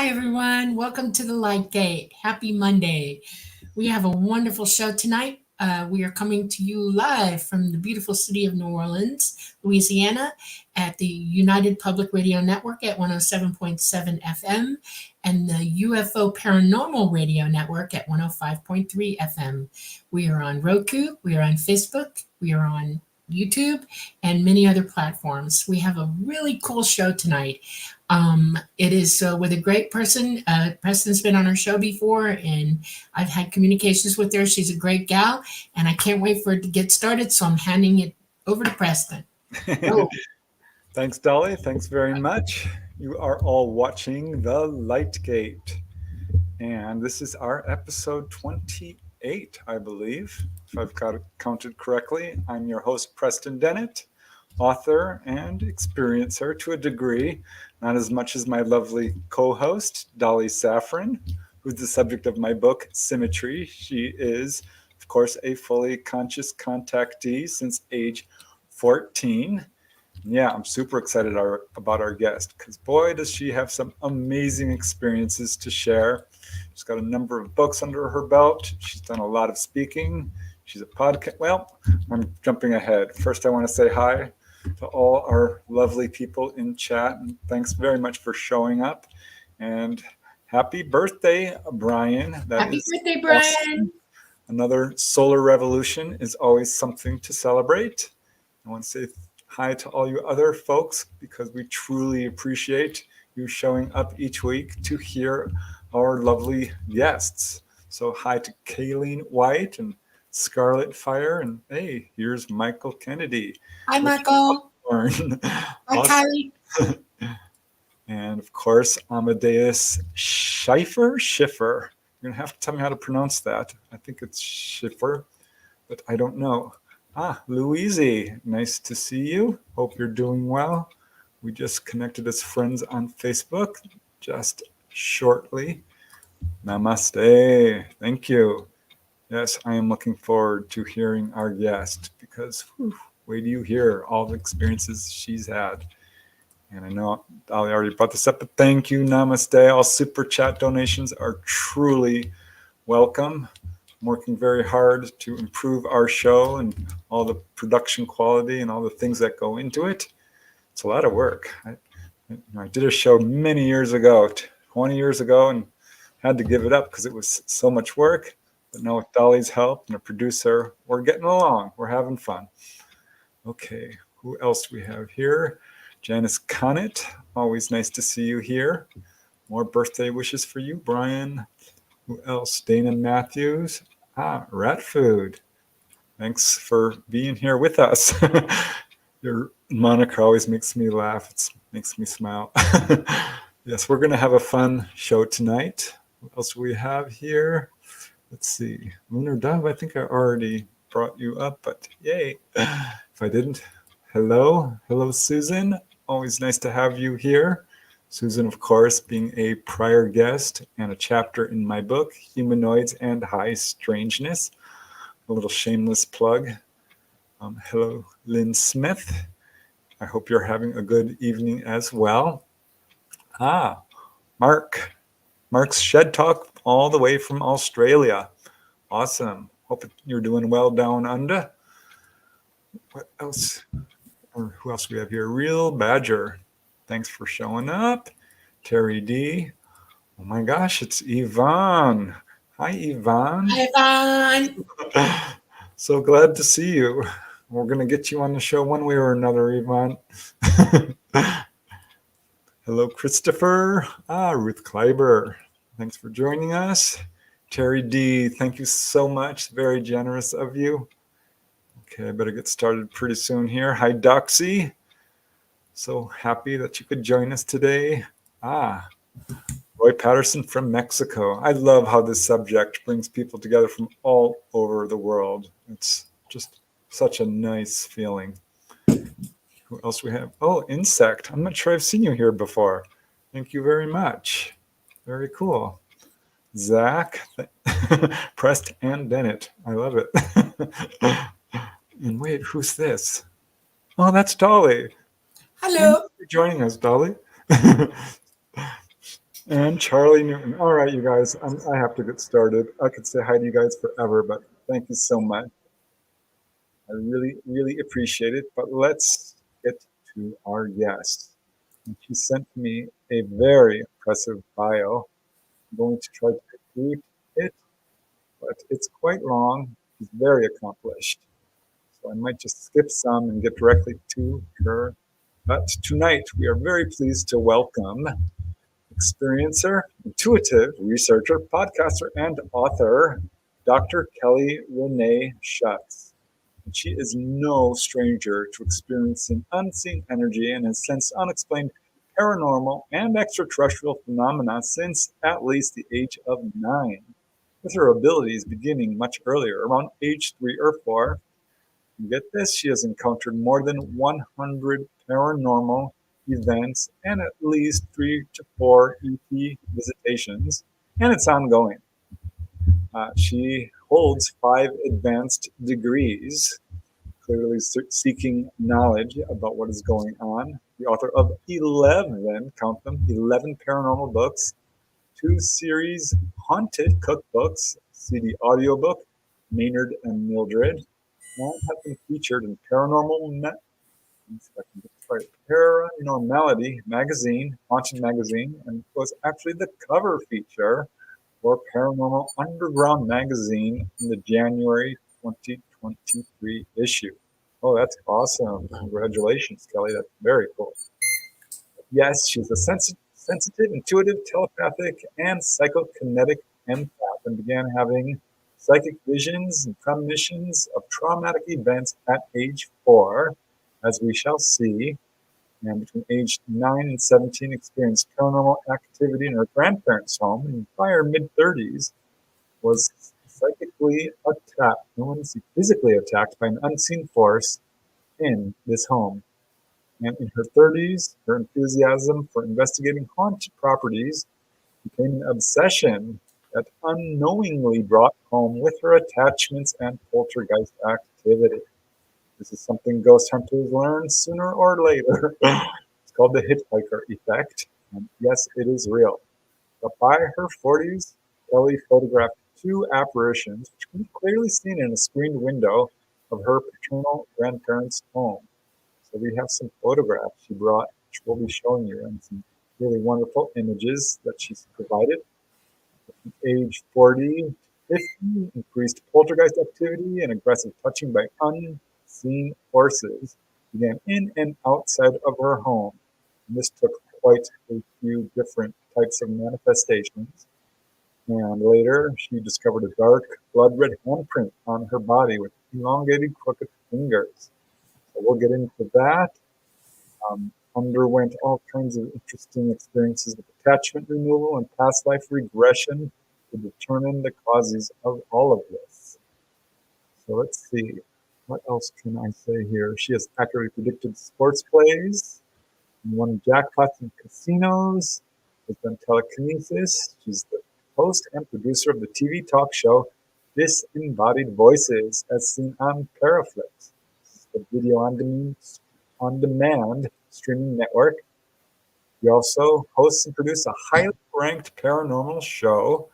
Hi, everyone. Welcome to the Light Gate. Happy Monday. We have a wonderful show tonight. We are coming to you live from the beautiful city of New Orleans, Louisiana, at the United Public Radio Network at 107.7 FM and the UFO Paranormal Radio Network at 105.3 FM. We are on Roku, we are on Facebook, we are on YouTube, and many other platforms. We have a really cool show tonight. It is with a great person. Preston's been on our show before, and I've had communications with her. She's a great gal, and I can't wait for it to get started. So I'm handing it over to Preston. Oh. Thanks, Dolly. Thanks very much. You are all watching The Light Gate, and this is our episode 28, I believe, if I've got it counted correctly. I'm your host, Preston Dennett, author and experiencer to a degree, not as much as my lovely co-host, Dolly Safran, who's the subject of my book, Symmetry. She is, of course, a fully conscious contactee since age 14. Yeah, I'm super excited about our guest because boy, does she have some amazing experiences to share. She's got a number of books under her belt. She's done a lot of speaking. She's a podcast. Well, I'm jumping ahead. First, I want to say hi to all our lovely people in chat. And thanks very much for showing up. And happy birthday, Brian. Happy birthday, Brian. Awesome. Another solar revolution is always something to celebrate. I want to say hi to all you other folks because we truly appreciate you showing up each week to hear our lovely guests. So hi to Kayleen White and Scarlet Fire, and hey, here's Michael Kennedy. Hi, Michael. Hi, Kylie. And of course, Amadeus Schiffer. You're gonna have to tell me how to pronounce that. I think it's Schiffer, but I don't know. Louise, nice to see you. Hope you're doing well. We just connected as friends on Facebook just shortly. Namaste. Thank you. Yes, I am looking forward to hearing our guest because wait do you hear all the experiences she's had. And I know Dolly already brought this up, but thank you. Namaste. All super chat donations are truly welcome. I'm working very hard to improve our show and all the production quality and all the things that go into it. It's a lot of work. I did a show many years ago, 20 years ago, and had to give it up because it was so much work. But now with Dolly's help and a producer, we're getting along. We're having fun. Okay, who else do we have here? Janice Connett, always nice to see you here. More birthday wishes for you, Brian. Who else? Dana Matthews. Rat Food. Thanks for being here with us. Your moniker always makes me laugh. It makes me smile. Yes, we're going to have a fun show tonight. What else do we have here? Let's see. Lunar Dove, I think I already brought you up, but yay. If I didn't, hello. Hello, Susan. Always nice to have you here. Susan, of course, being a prior guest and a chapter in my book, Humanoids and High Strangeness. A little shameless plug. Hello, Lynn Smith. I hope you're having a good evening as well. Mark's Shed Talk all the way from Australia. Awesome. Hope you're doing well down under. What else? Or who else do we have here? Real Badger. Thanks for showing up. Terry D. Oh my gosh, it's Yvonne. Hi, Yvonne. Hi, Yvonne. So glad to see you. We're going to get you on the show one way or another, Yvonne. Hello, Christopher. Ruth Kleiber. Thanks for joining us. Terry D, thank you so much. Very generous of you. Okay, I better get started pretty soon here. Hi, Doxy. So happy that you could join us today. Roy Patterson from Mexico. I love how this subject brings people together from all over the world. It's just such a nice feeling. Who else we have? Oh, Insect. I'm not sure I've seen you here before. Thank you very much. Very cool. Zach, Prest and Bennett. I love it. And wait, who's this? Oh, that's Dolly. Hello. Thanks for joining us, Dolly. And Charlie Newton. All right, you guys, I have to get started. I could say hi to you guys forever, but thank you so much. I really, really appreciate it. But let's get to our guest. And she sent me a very impressive bio. I'm going to try to read it, but it's quite long. She's very accomplished. So I might just skip some and get directly to her. But tonight, we are very pleased to welcome experiencer, intuitive researcher, podcaster, and author, Dr. Kelly Renee Schutz. And she is no stranger to experiencing unseen energy and has sensed unexplained paranormal and extraterrestrial phenomena since at least the age of 9, with her abilities beginning much earlier, around age 3 or 4. And get this, she has encountered more than 100 paranormal events and at least 3 to 4 EP visitations, and it's ongoing. She holds 5 advanced degrees, clearly seeking knowledge about what is going on. The author of 11, count them, 11 paranormal books, 2 series haunted cookbooks, CD-audiobook, Maynard and Mildred, and have been featured in Paranormality Magazine, Haunted Magazine, and was actually the cover feature for Paranormal Underground Magazine in the January 2023 issue. Oh, that's awesome. Congratulations, Kelly. That's very cool. Yes, she's a sensitive, intuitive, telepathic, and psychokinetic empath and began having psychic visions and premonitions of traumatic events at age 4, as we shall see. And between age 9 and 17, experienced paranormal activity in her grandparents' home, and by her mid-30s, was psychically attacked, no one's physically attacked by an unseen force in this home. And in her 30s, her enthusiasm for investigating haunted properties became an obsession that unknowingly brought home with her attachments and poltergeist activity. This is something ghost hunters learn sooner or later. It's called the hitchhiker effect. And yes, it is real. But by her 40s, Kelly photographed 2 apparitions, which can be clearly seen in a screened window of her paternal grandparents' home. So we have some photographs she brought, which we'll be showing you, and some really wonderful images that she's provided. From age 40 to 50, increased poltergeist activity and aggressive touching by unseen forces began in and outside of her home. And this took quite a few different types of manifestations. And later, she discovered a dark, bloodred handprint on her body with elongated, crooked fingers. So we'll get into that. Underwent all kinds of interesting experiences with attachment removal and past life regression to determine the causes of all of this. So let's see. What else can I say here? She has accurately predicted sports plays, won jackpots in casinos, has done telekinesis. She's the host and producer of the TV talk show Disembodied Voices, as seen on Paraflix, the video on demand streaming network. He also hosts and produces a highly ranked paranormal show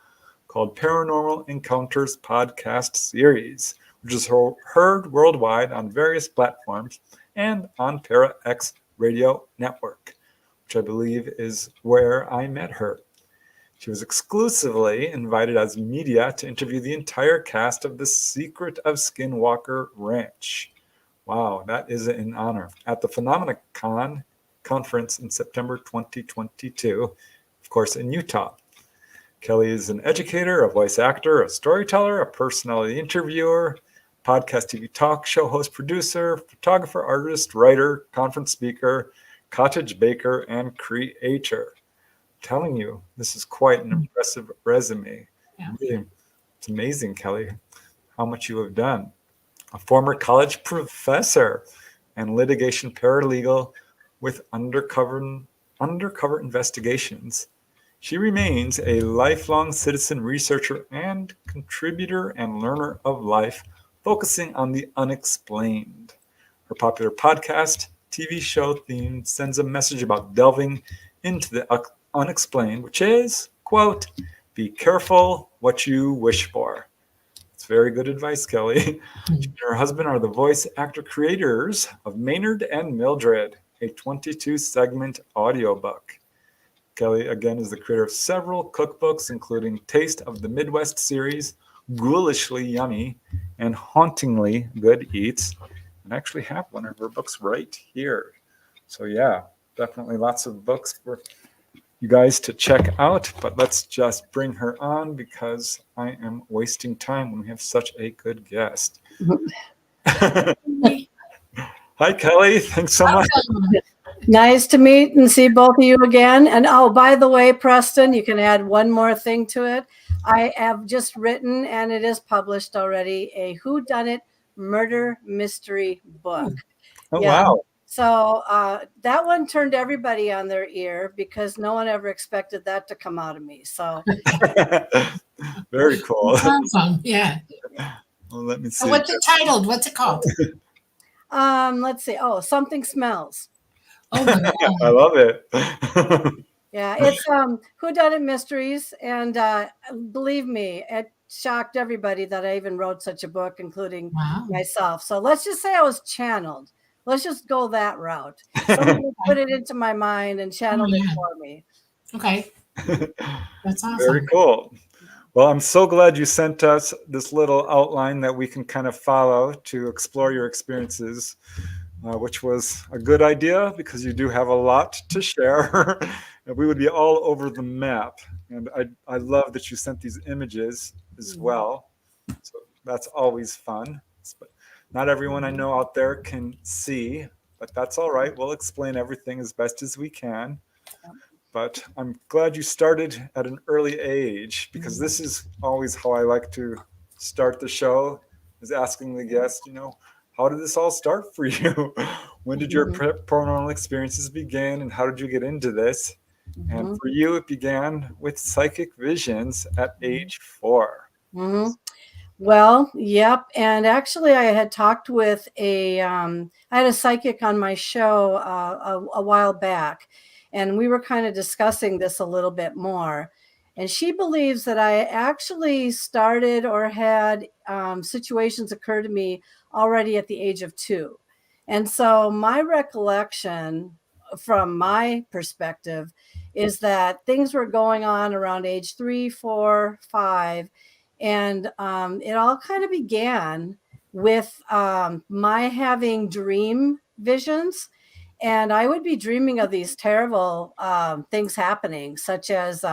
called Paranormal Encounters podcast series, which is heard worldwide on various platforms and on ParaX radio network, which I believe is where I met her. She was exclusively invited as media to interview the entire cast of The Secret of Skinwalker Ranch. Wow, that is an honor. At the PhenomenaCon conference in September 2022, of course, in Utah. Kelly is an educator, a voice actor, a storyteller, a personality interviewer, podcast TV talk show host, producer, photographer, artist, writer, conference speaker, cottage baker, and creator. I'm telling you, this is quite an impressive resume. Yeah. Really, it's amazing, Kelly, how much you have done. A former college professor and litigation paralegal with undercover investigations. She remains a lifelong citizen researcher and contributor and learner of life, focusing on the unexplained. Her popular podcast, TV show theme sends a message about delving into the Unexplained, which is, quote, be careful what you wish for. It's very good advice, Kelly. She and her husband are the voice actor creators of Maynard and Mildred, a 22-segment audiobook. Kelly, again, is the creator of several cookbooks, including Taste of the Midwest series, Ghoulishly Yummy, and Hauntingly Good Eats. And I actually have one of her books right here. So yeah, definitely lots of books for you guys to check out. But let's just bring her on because I am wasting time when we have such a good guest. Hi, Kelly. Thanks so much. Nice to meet and see both of you again. And oh, by the way, Preston, you can add one more thing to it. I have just written, and it is published already, a whodunit murder mystery book. Oh, wow. So that one turned everybody on their ear because no one ever expected that to come out of me. So very cool. Awesome. Yeah. Well, let me see. So what's it titled? What's it called? Let's see. Oh, Something Smells. Oh my God. I love it. Yeah, it's whodunit mysteries, and believe me, it shocked everybody that I even wrote such a book, including myself. So let's just say I was channeled. Let's just go that route. Somebody put it into my mind and channeled it for me. Okay, that's awesome. Very cool. Well, I'm so glad you sent us this little outline that we can kind of follow to explore your experiences. Which was a good idea because you do have a lot to share. And we would be all over the map. And I love that you sent these images as well. So that's always fun. But not everyone I know out there can see, but that's all right. We'll explain everything as best as we can. But I'm glad you started at an early age because this is always how I like to start the show, is asking the guest, how did this all start for you? When did your paranormal experiences begin and how did you get into this? And for you, it began with psychic visions at age 4. Well, yep. And actually, I had talked with I had a psychic on my show a while back, and we were kind of discussing this a little bit more. And she believes that I actually started or had situations occur to me already at the age of 2. And so my recollection from my perspective is that things were going on around age 3, 4, 5. And it all kind of began with my having dream visions. And I would be dreaming of these terrible things happening, such as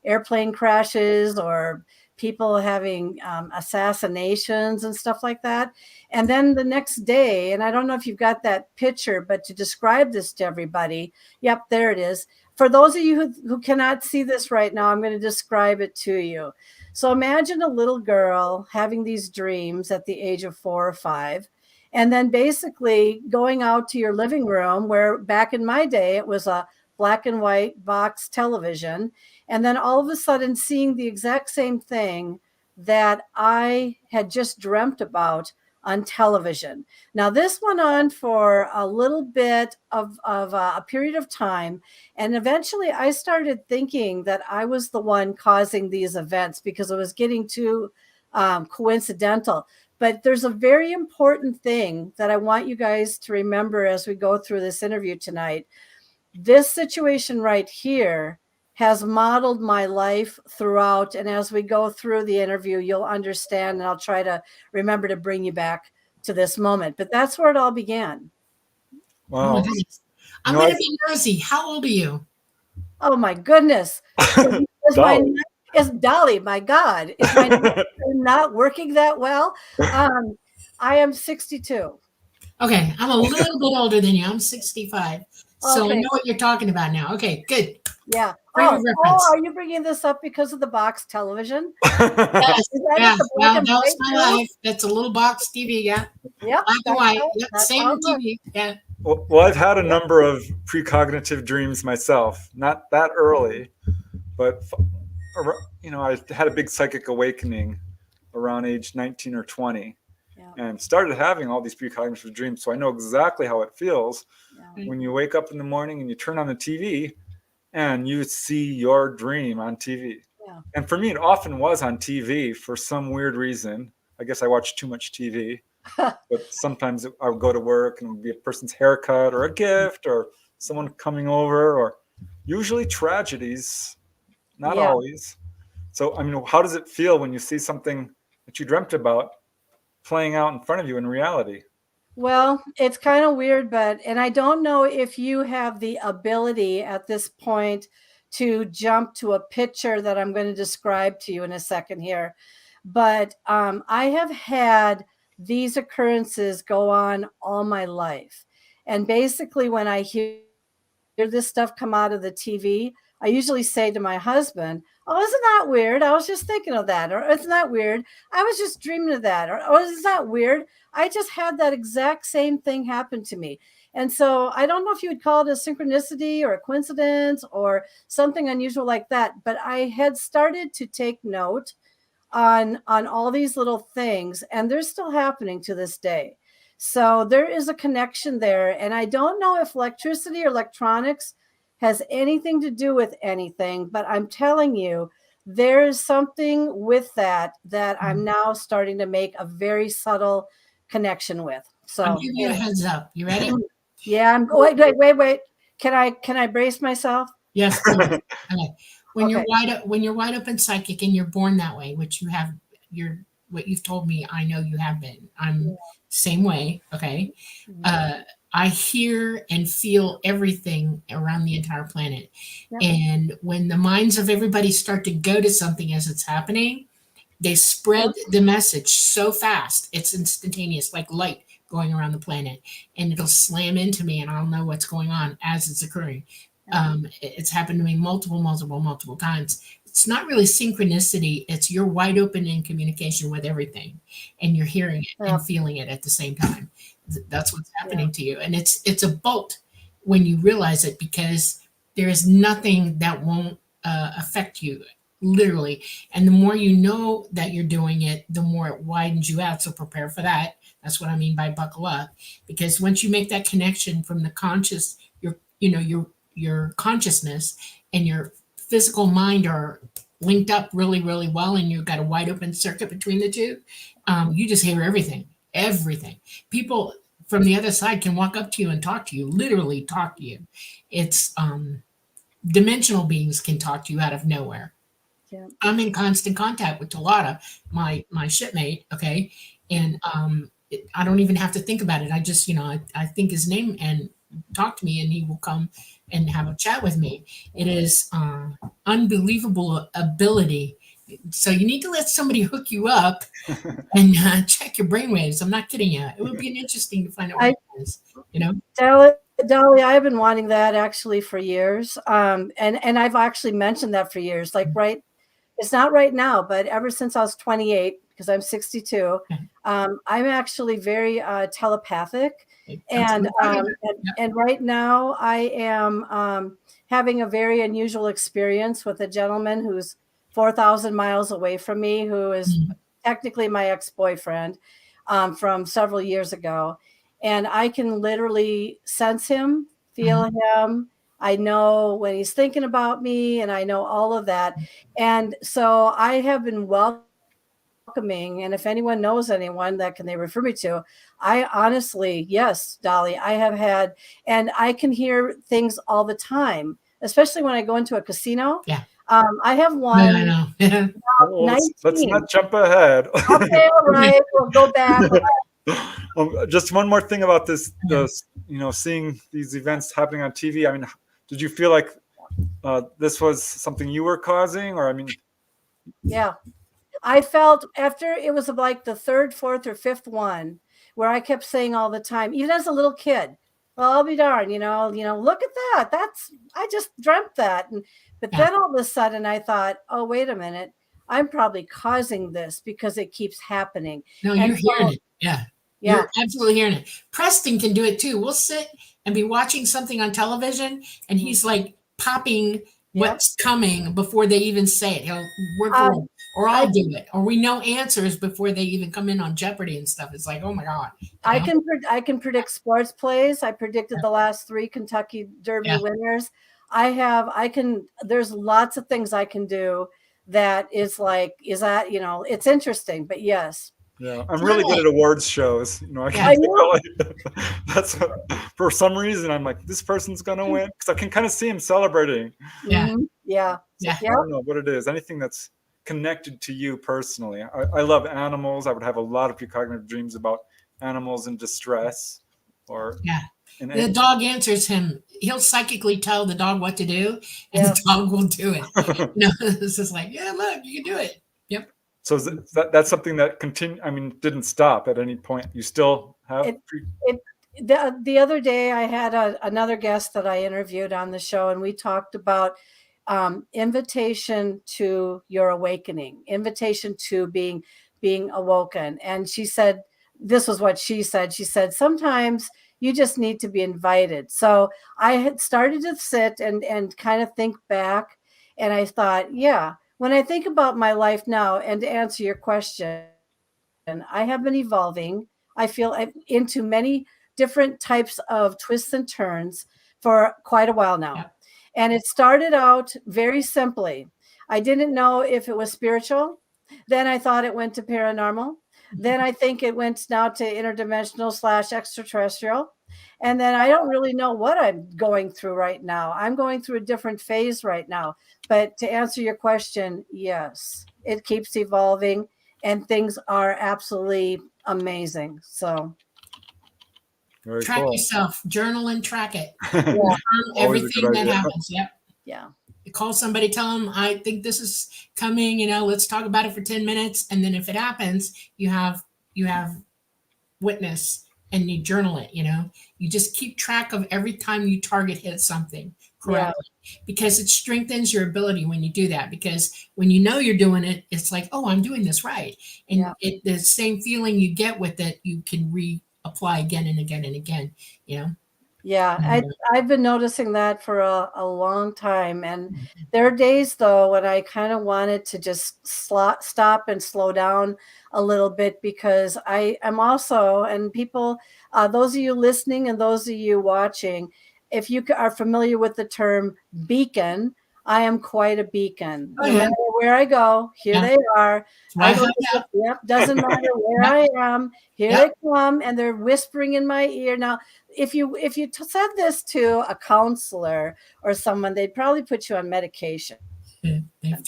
airplane crashes or people having assassinations and stuff like that. And then the next day, and I don't know if you've got that picture, but to describe this to everybody, yep, there it is. For those of you who cannot see this right now, I'm going to describe it to you. So imagine a little girl having these dreams at the age of 4 or 5. And then basically going out to your living room, where back in my day, it was a black and white box television. And then all of a sudden seeing the exact same thing that I had just dreamt about on television. Now, this went on for a little bit of a period of time. And eventually I started thinking that I was the one causing these events because it was getting too coincidental. But there's a very important thing that I want you guys to remember as we go through this interview tonight. This situation right here has modeled my life throughout. And as we go through the interview, you'll understand, and I'll try to remember to bring you back to this moment. But that's where it all began. Wow. Oh, I'm going to be nosy. How old are you? Oh, my goodness. Is Dolly, my God, is my not working that well? I am 62. Okay, I'm a little bit older than you. I'm 65. So Okay. I know what you're talking about now. Okay, good. Yeah. Frame of reference. Are you bringing this up because of the box television? Yes. Yeah. Well, that was my life. That's a little box TV, yeah. Yep. Black and white. Right. Yep. That's Same TV. Yeah. Well, I've had a number of precognitive dreams myself, not that early, but I had a big psychic awakening around age 19 or 20 and started having all these precognitive dreams. So I know exactly how it feels when you wake up in the morning and you turn on the TV and you see your dream on TV. Yeah. And for me, it often was on TV for some weird reason. I guess I watched too much TV. But sometimes I would go to work and it would be a person's haircut or a gift or someone coming over, or usually tragedies, not Yeah. always. So, I mean, how does it feel when you see something that you dreamt about playing out in front of you in reality? Well, it's kind of weird, and I don't know if you have the ability at this point to jump to a picture that I'm going to describe to you in a second here. But I have had these occurrences go on all my life. And basically, when I hear this stuff come out of the TV, I usually say to my husband, "Oh, isn't that weird? I was just thinking of that." Or, "Isn't that weird? I was just dreaming of that." Or, "Oh, isn't that weird? I just had that exact same thing happen to me." And so I don't know if you would call it a synchronicity or a coincidence or something unusual like that, but I had started to take note on all these little things, and they're still happening to this day. So there is a connection there, and I don't know if electricity or electronics has anything to do with anything, but I'm telling you, there is something with that I'm now starting to make a very subtle connection with. So I'll give you a heads up. You ready? Yeah, wait. Can I brace myself? Yes, please. Okay. When Okay. you're wide open psychic and you're born that way, which you have, what you've told me, I know you have been. I'm same way. Okay. I hear and feel everything around the entire planet. Yep. And when the minds of everybody start to go to something as it's happening, they spread the message so fast. It's instantaneous, like light going around the planet, and it'll slam into me and I'll know what's going on as it's occurring. It's happened to me multiple times. It's not really synchronicity. It's you're wide open in communication with everything and you're hearing it and feeling it at the same time. That's what's happening to you. And it's a bolt when you realize it, because there is nothing that won't affect you, literally. And the more you know that you're doing it, the more it widens you out. So prepare for that. That's what I mean by buckle up, because once you make that connection from the conscious, your consciousness and your physical mind are linked up really, really well, and you've got a wide open circuit between the two, you just hear everything. People from the other side can walk up to you and talk to you, literally talk to you. It's dimensional beings can talk to you out of nowhere. Yeah. I'm in constant contact with Talata, my shipmate, okay? And I don't even have to think about it. I just, I think his name and talk to me, and he will come and have a chat with me. It is unbelievable ability. So you need to let somebody hook you up and check your brainwaves. I'm not kidding you. It would be interesting to find out what it is, Dolly, I've been wanting that actually for years. And I've actually mentioned that for years, it's not right now, but ever since I was 28, because I'm 62, I'm actually very telepathic. And right now I am having a very unusual experience with a gentleman who's 4,000 miles away from me, who is technically my ex-boyfriend from several years ago. And I can literally sense him, feel him. I know when he's thinking about me, and I know all of that. And so I have been welcoming, and if anyone knows anyone that they refer me to, I honestly, yes, Dolly, I have had, and I can hear things all the time, especially when I go into a casino. Yeah. I have one. Let's not jump ahead. Okay, all right, we'll go back. Just one more thing about this, seeing these events happening on TV. I mean, did you feel like this was something you were causing, or Yeah, I felt after it was like the third, fourth, or fifth one where I kept saying all the time, even as a little kid, "Well, I'll be darned, look at that. I just dreamt that." But then all of a sudden I thought, oh, wait a minute, I'm probably causing this because it keeps happening. No, you're hearing it. Yeah. You're absolutely hearing it. Preston can do it too. We'll sit and be watching something on television, and he's like popping what's coming before they even say it. He'll work or I'll do it, or we know answers before they even come in on Jeopardy and stuff. It's like, oh my God. I can predict sports plays. I predicted the last 3 Kentucky Derby winners. there's lots of things I can do that is that, it's interesting, but yes. Yeah, I'm really good at awards shows. I I can know. that's for some reason I'm like, this person's gonna win, because I can kind of see him celebrating. Yeah. Yeah. Yeah. I don't know what it is. Anything that's connected to you personally. I love animals. I would have a lot of precognitive dreams about animals in distress, or the dog answers him. He'll psychically tell the dog what to do, and the dog will do it. It's just like, yeah, look, you can do it. Yep. So that's something that didn't stop at any point. You still have the other day I had another guest that I interviewed on the show, and we talked about invitation to your awakening, invitation to being awoken. And she said, this was what she said. She said, sometimes you just need to be invited. So I had started to sit and kind of think back, and I thought, yeah, when I think about my life now, and to answer your question, I have been evolving. I feel into many different types of twists and turns for quite a while now. Yeah. And it started out very simply. I didn't know if it was spiritual. Then I thought it went to paranormal. Then I think it went now to interdimensional / extraterrestrial. And then I don't really know what I'm going through right now. I'm going through a different phase right now. But to answer your question, yes, it keeps evolving, and things are absolutely amazing. So very track cool. yourself, journal and track it. Yeah. Everything that happens. Yep. Yeah. You call somebody, tell them, I think this is coming, let's talk about it for 10 minutes. And then if it happens, you have witness, and you journal it, you just keep track of every time you target hit something correctly, because it strengthens your ability when you do that. Because when you know you're doing it, it's like, oh, I'm doing this right. And the same feeling you get with it, you can reapply again and again and again, Yeah, I've been noticing that for a long time. And there are days, though, when I kind of wanted to just stop and slow down a little bit, because I am also, and people, those of you listening and those of you watching, if you are familiar with the term beacon, I am quite a beacon. No matter where I go, here they are. Doesn't matter where I am. Here they come, and they're whispering in my ear. Now, if you said this to a counselor or someone, they'd probably put you on medication.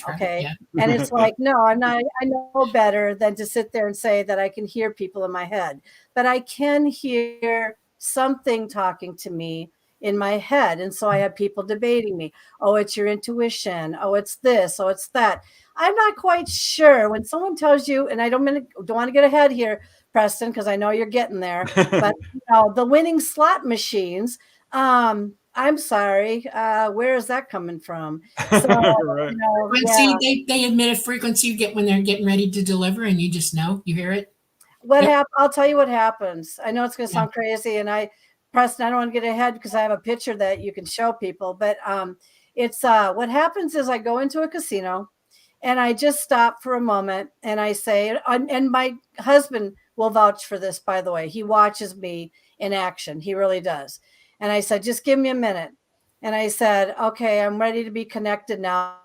Okay. And it's like, no, I'm not. I know better than to sit there and say that I can hear people in my head, but I can hear something talking to me in my head. And so I have people debating me. Oh, it's your intuition. Oh, it's this. Oh, it's that. I'm not quite sure. When someone tells you, and I don't want to get ahead here, Preston, because I know you're getting there, but the winning slot machines, I'm sorry, where is that coming from? So, right. Frequency, they admit a frequency you get when they're getting ready to deliver, and you just know, you hear it. I'll tell you what happens. I know it's going to sound crazy, and Preston, I don't want to get ahead because I have a picture that you can show people, but it's what happens is I go into a casino and I just stop for a moment and I say, and my husband will vouch for this, by the way. He watches me in action. He really does. And I said, just give me a minute. And I said, okay, I'm ready to be connected now.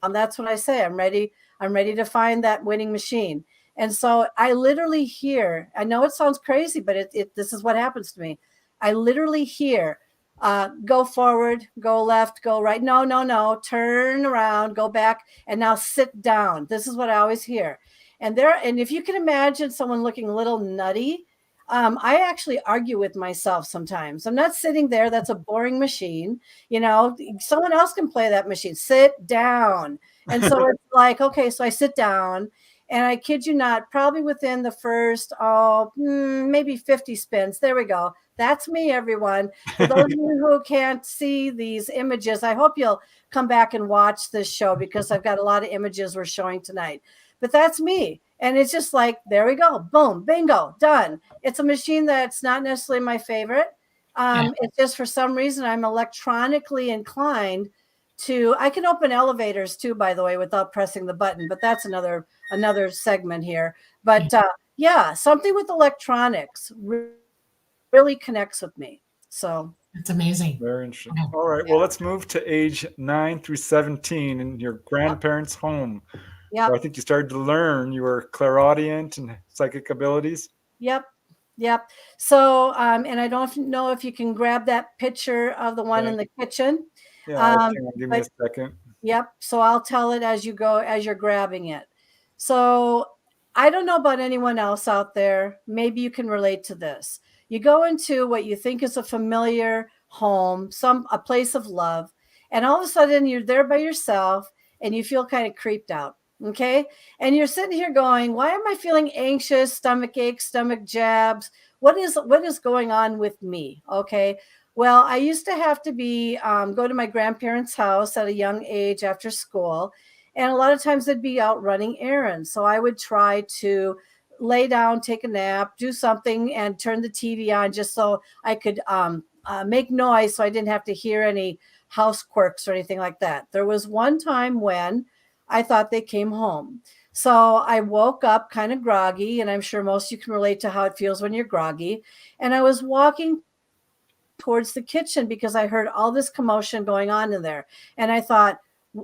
And that's what I say. I'm ready to find that winning machine. And so I literally hear, I know it sounds crazy, but this is what happens to me. I literally hear, go forward, go left, go right. No, turn around, go back, and now sit down. This is what I always hear. And if you can imagine someone looking a little nutty, I actually argue with myself sometimes. I'm not sitting there. That's a boring machine. Someone else can play that machine. Sit down. And so it's like, okay, so I sit down. And I kid you not, probably within the first, maybe 50 spins. There we go. That's me, everyone. For those of you who can't see these images, I hope you'll come back and watch this show, because I've got a lot of images we're showing tonight. But that's me. And it's just like, there we go. Boom, bingo, done. It's a machine that's not necessarily my favorite. It's just for some reason I'm electronically inclined to. I can open elevators too, by the way, without pressing the button, but that's another segment here. But something with electronics really connects with me. So It's amazing. Very interesting. Wow. All right. Well, let's move to age 9 through 17 in your grandparents' home. Yep. So I think you started to learn you were clairaudient and psychic abilities. Yep. Yep. So, and I don't know if you can grab that picture of the one Okay. in the kitchen. Yeah, hang on, give me a second. Yep. So I'll tell it as you go, as you're grabbing it. So I don't know about anyone else out there. Maybe you can relate to this. You go into what you think is a familiar home, a place of love, and all of a sudden you're there by yourself and you feel kind of creeped out. Okay. And you're sitting here going, why am I feeling anxious, stomach aches, stomach jabs? What is going on with me? Okay. Well, I used to have to go to my grandparents' house at a young age after school. And a lot of times they'd be out running errands. So I would try to lay down, take a nap, do something, and turn the TV on just so I could make noise so I didn't have to hear any house quirks or anything like that. There was one time when I thought they came home. So I woke up kind of groggy, and I'm sure most of you can relate to how it feels when you're groggy. And I was walking towards the kitchen because I heard all this commotion going on in there. And I thought,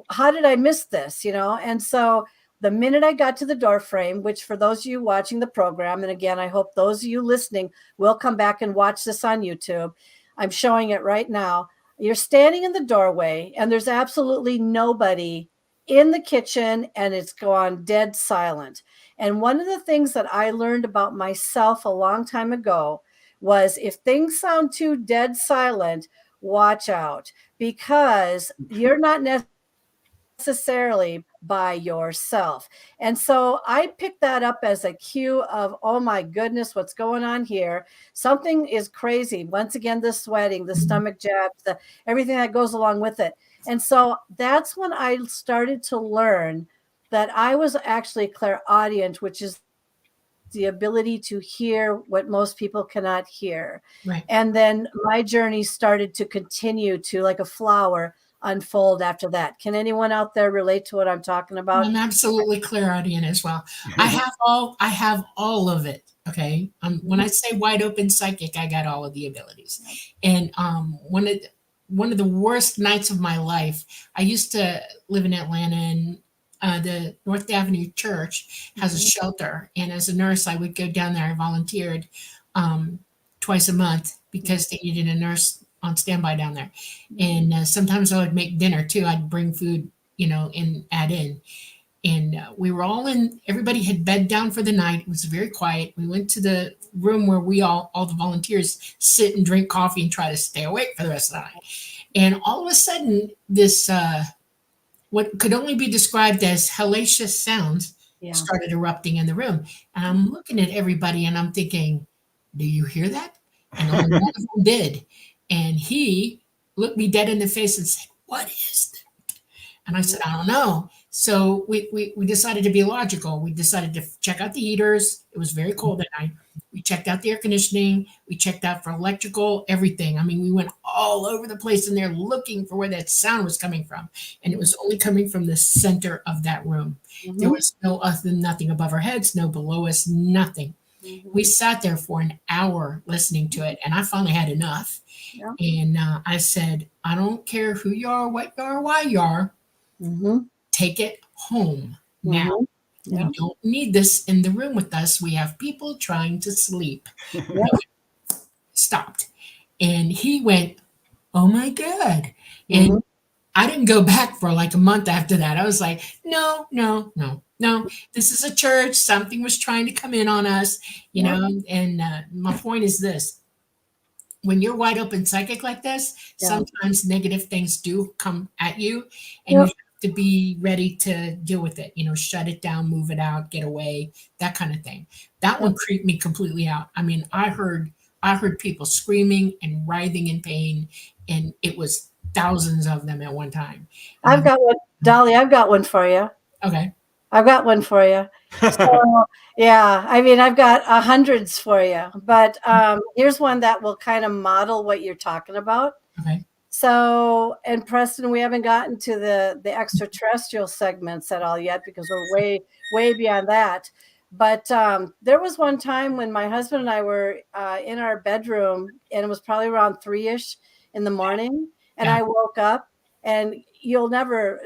how did I miss this? And so the minute I got to the door frame, which for those of you watching the program, and again, I hope those of you listening will come back and watch this on YouTube. I'm showing it right now. You're standing in the doorway and there's absolutely nobody in the kitchen, and it's gone dead silent. And one of the things that I learned about myself a long time ago was if things sound too dead silent, watch out, because you're not necessarily by yourself. And so I picked that up as a cue of, oh my goodness, what's going on here? Something is crazy. Once again, the sweating, the stomach jabs, everything that goes along with it. And so that's when I started to learn that I was actually clairaudient, which is the ability to hear what most people cannot hear. Right. And then my journey started to continue to, like a flower, unfold after that. Can anyone out there relate to what I'm talking about? I'm absolutely clairaudient as well. I have all of it. Okay. When I say wide open psychic, I got all of the abilities. And one of the worst nights of my life, I used to live in Atlanta, and the North Avenue Church has a shelter. And as a nurse, I would go down there. I volunteered twice a month because they needed a nurse on standby down there. And sometimes I would make dinner too. I'd bring food, and add in. And we were everybody had bed down for the night. It was very quiet. We went to the room where all the volunteers sit and drink coffee and try to stay awake for the rest of the night. And all of a sudden, this, what could only be described as hellacious sounds started erupting in the room. And I'm looking at everybody and I'm thinking, do you hear that? And only one of them did. And he looked me dead in the face and said, what is that? And I said, I don't know. So we decided to be logical. We decided to check out the heaters. It was very cold at night. We checked out the air conditioning. We checked out for electrical, everything. I mean, we went all over the place in there looking for where that sound was coming from. And it was only coming from the center of that room. There was nothing above our heads, no below us, nothing. We sat there for an hour listening to it, and I finally had enough. Yeah. And I said, I don't care who you are, what you are, why you are. Take it home now. We don't need this in the room with us. We have people trying to sleep. Stopped. And he went, oh my God. And I didn't go back for like a month after that. I was like, no. This is a church. Something was trying to come in on us, know. And my point is this. When you're wide open psychic like this, sometimes negative things do come at you, and you have to be ready to deal with it. Shut it down, move it out, get away, that kind of thing. That one creeped me completely out. I mean, I heard people screaming and writhing in pain, and it was thousands of them at one time. I've got one, Dolly. I've got one for you. Okay. I've got one for you. So, I mean, I've got hundreds for you, but here's one that will kind of model what you're talking about. Okay. So, and Preston, we haven't gotten to the extraterrestrial segments at all yet because we're way beyond that. But there was one time when my husband and I were in our bedroom, and it was probably around 3-ish in the morning. And Yeah. I woke up, and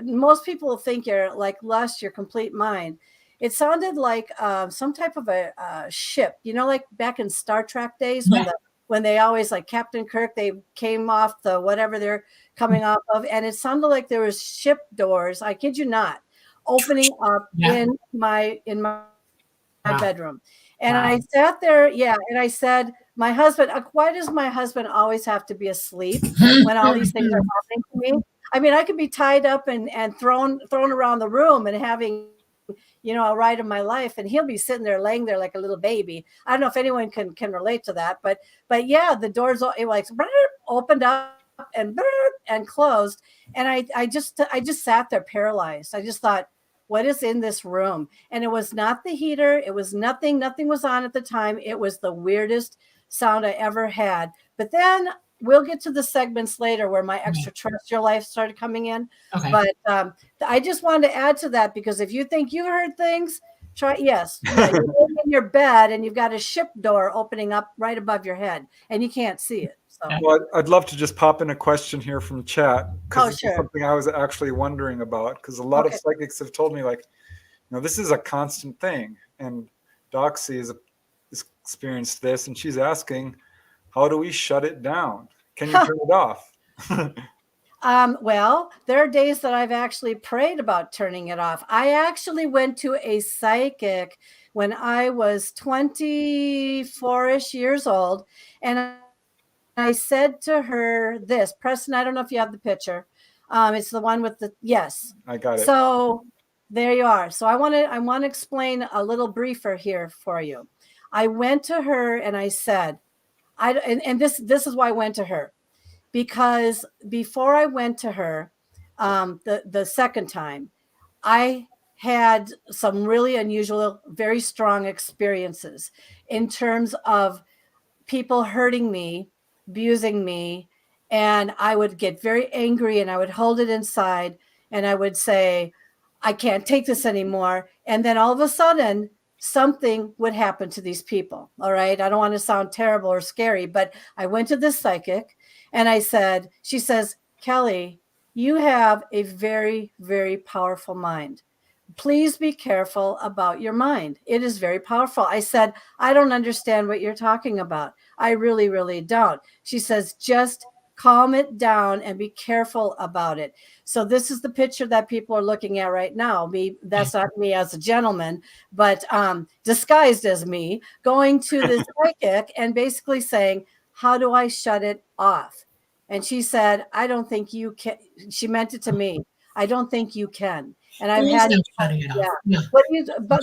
most people think you're like lost your complete mind. It sounded like some type of a ship, like back in Star Trek days Yeah. when they always, like Captain Kirk, they came off the whatever they're coming off of. And it sounded like there was ship doors, I kid you not, opening up Yeah. in my Wow. bedroom. And Wow. I sat there, and I said, my husband, why does my husband always have to be asleep when all these things are happening to me? I mean, I could be tied up and thrown around the room and having, a ride of my life, and he'll be sitting there, laying there like a little baby. I don't know if anyone can relate to that, but yeah, the doors opened up and closed, and I just sat there paralyzed. I just thought, what is in this room? And it was not the heater. It was nothing was on at the time. It was the weirdest sound I ever had. But then we'll get to the segments later where my extraterrestrial life started coming in. Okay. But I just wanted to add to that, because if you think you heard things, you're in your bed and you've got a ship door opening up right above your head and you can't see it. So. Well, I'd love to just pop in a question here from chat, because it's sure. something I was actually wondering about, because a lot of psychics have told me, like, this is a constant thing. And Doxy has experienced this, and she's asking, how do we shut it down? Can you turn it off? Well, there are days that I've actually prayed about turning it off. I actually went to a psychic when I was 24-ish years old, and I said to her this, Preston, I don't know if you have the picture. It's the one with yes. I got it. So there you are. So I want to explain a little briefer here for you. I went to her and I said, this is why I went to her, because before I went to her, the second time, I had some really unusual, very strong experiences in terms of people hurting me, abusing me, and I would get very angry and I would hold it inside and I would say, I can't take this anymore. And then all of a sudden, something would happen to these people. All right. I don't want to sound terrible or scary, but I went to this psychic and she says, Kelly, you have a very, very powerful mind. Please be careful about your mind. It is very powerful. I said, I don't understand what you're talking about. I really, really don't. She says, just calm it down and be careful about it. So this is the picture that people are looking at right now. That's not me as a gentleman, but disguised as me, going to the psychic and basically saying, how do I shut it off? And she said, I don't think you can. She meant it to me. I don't think you can. And I've had shutting it off. Yeah.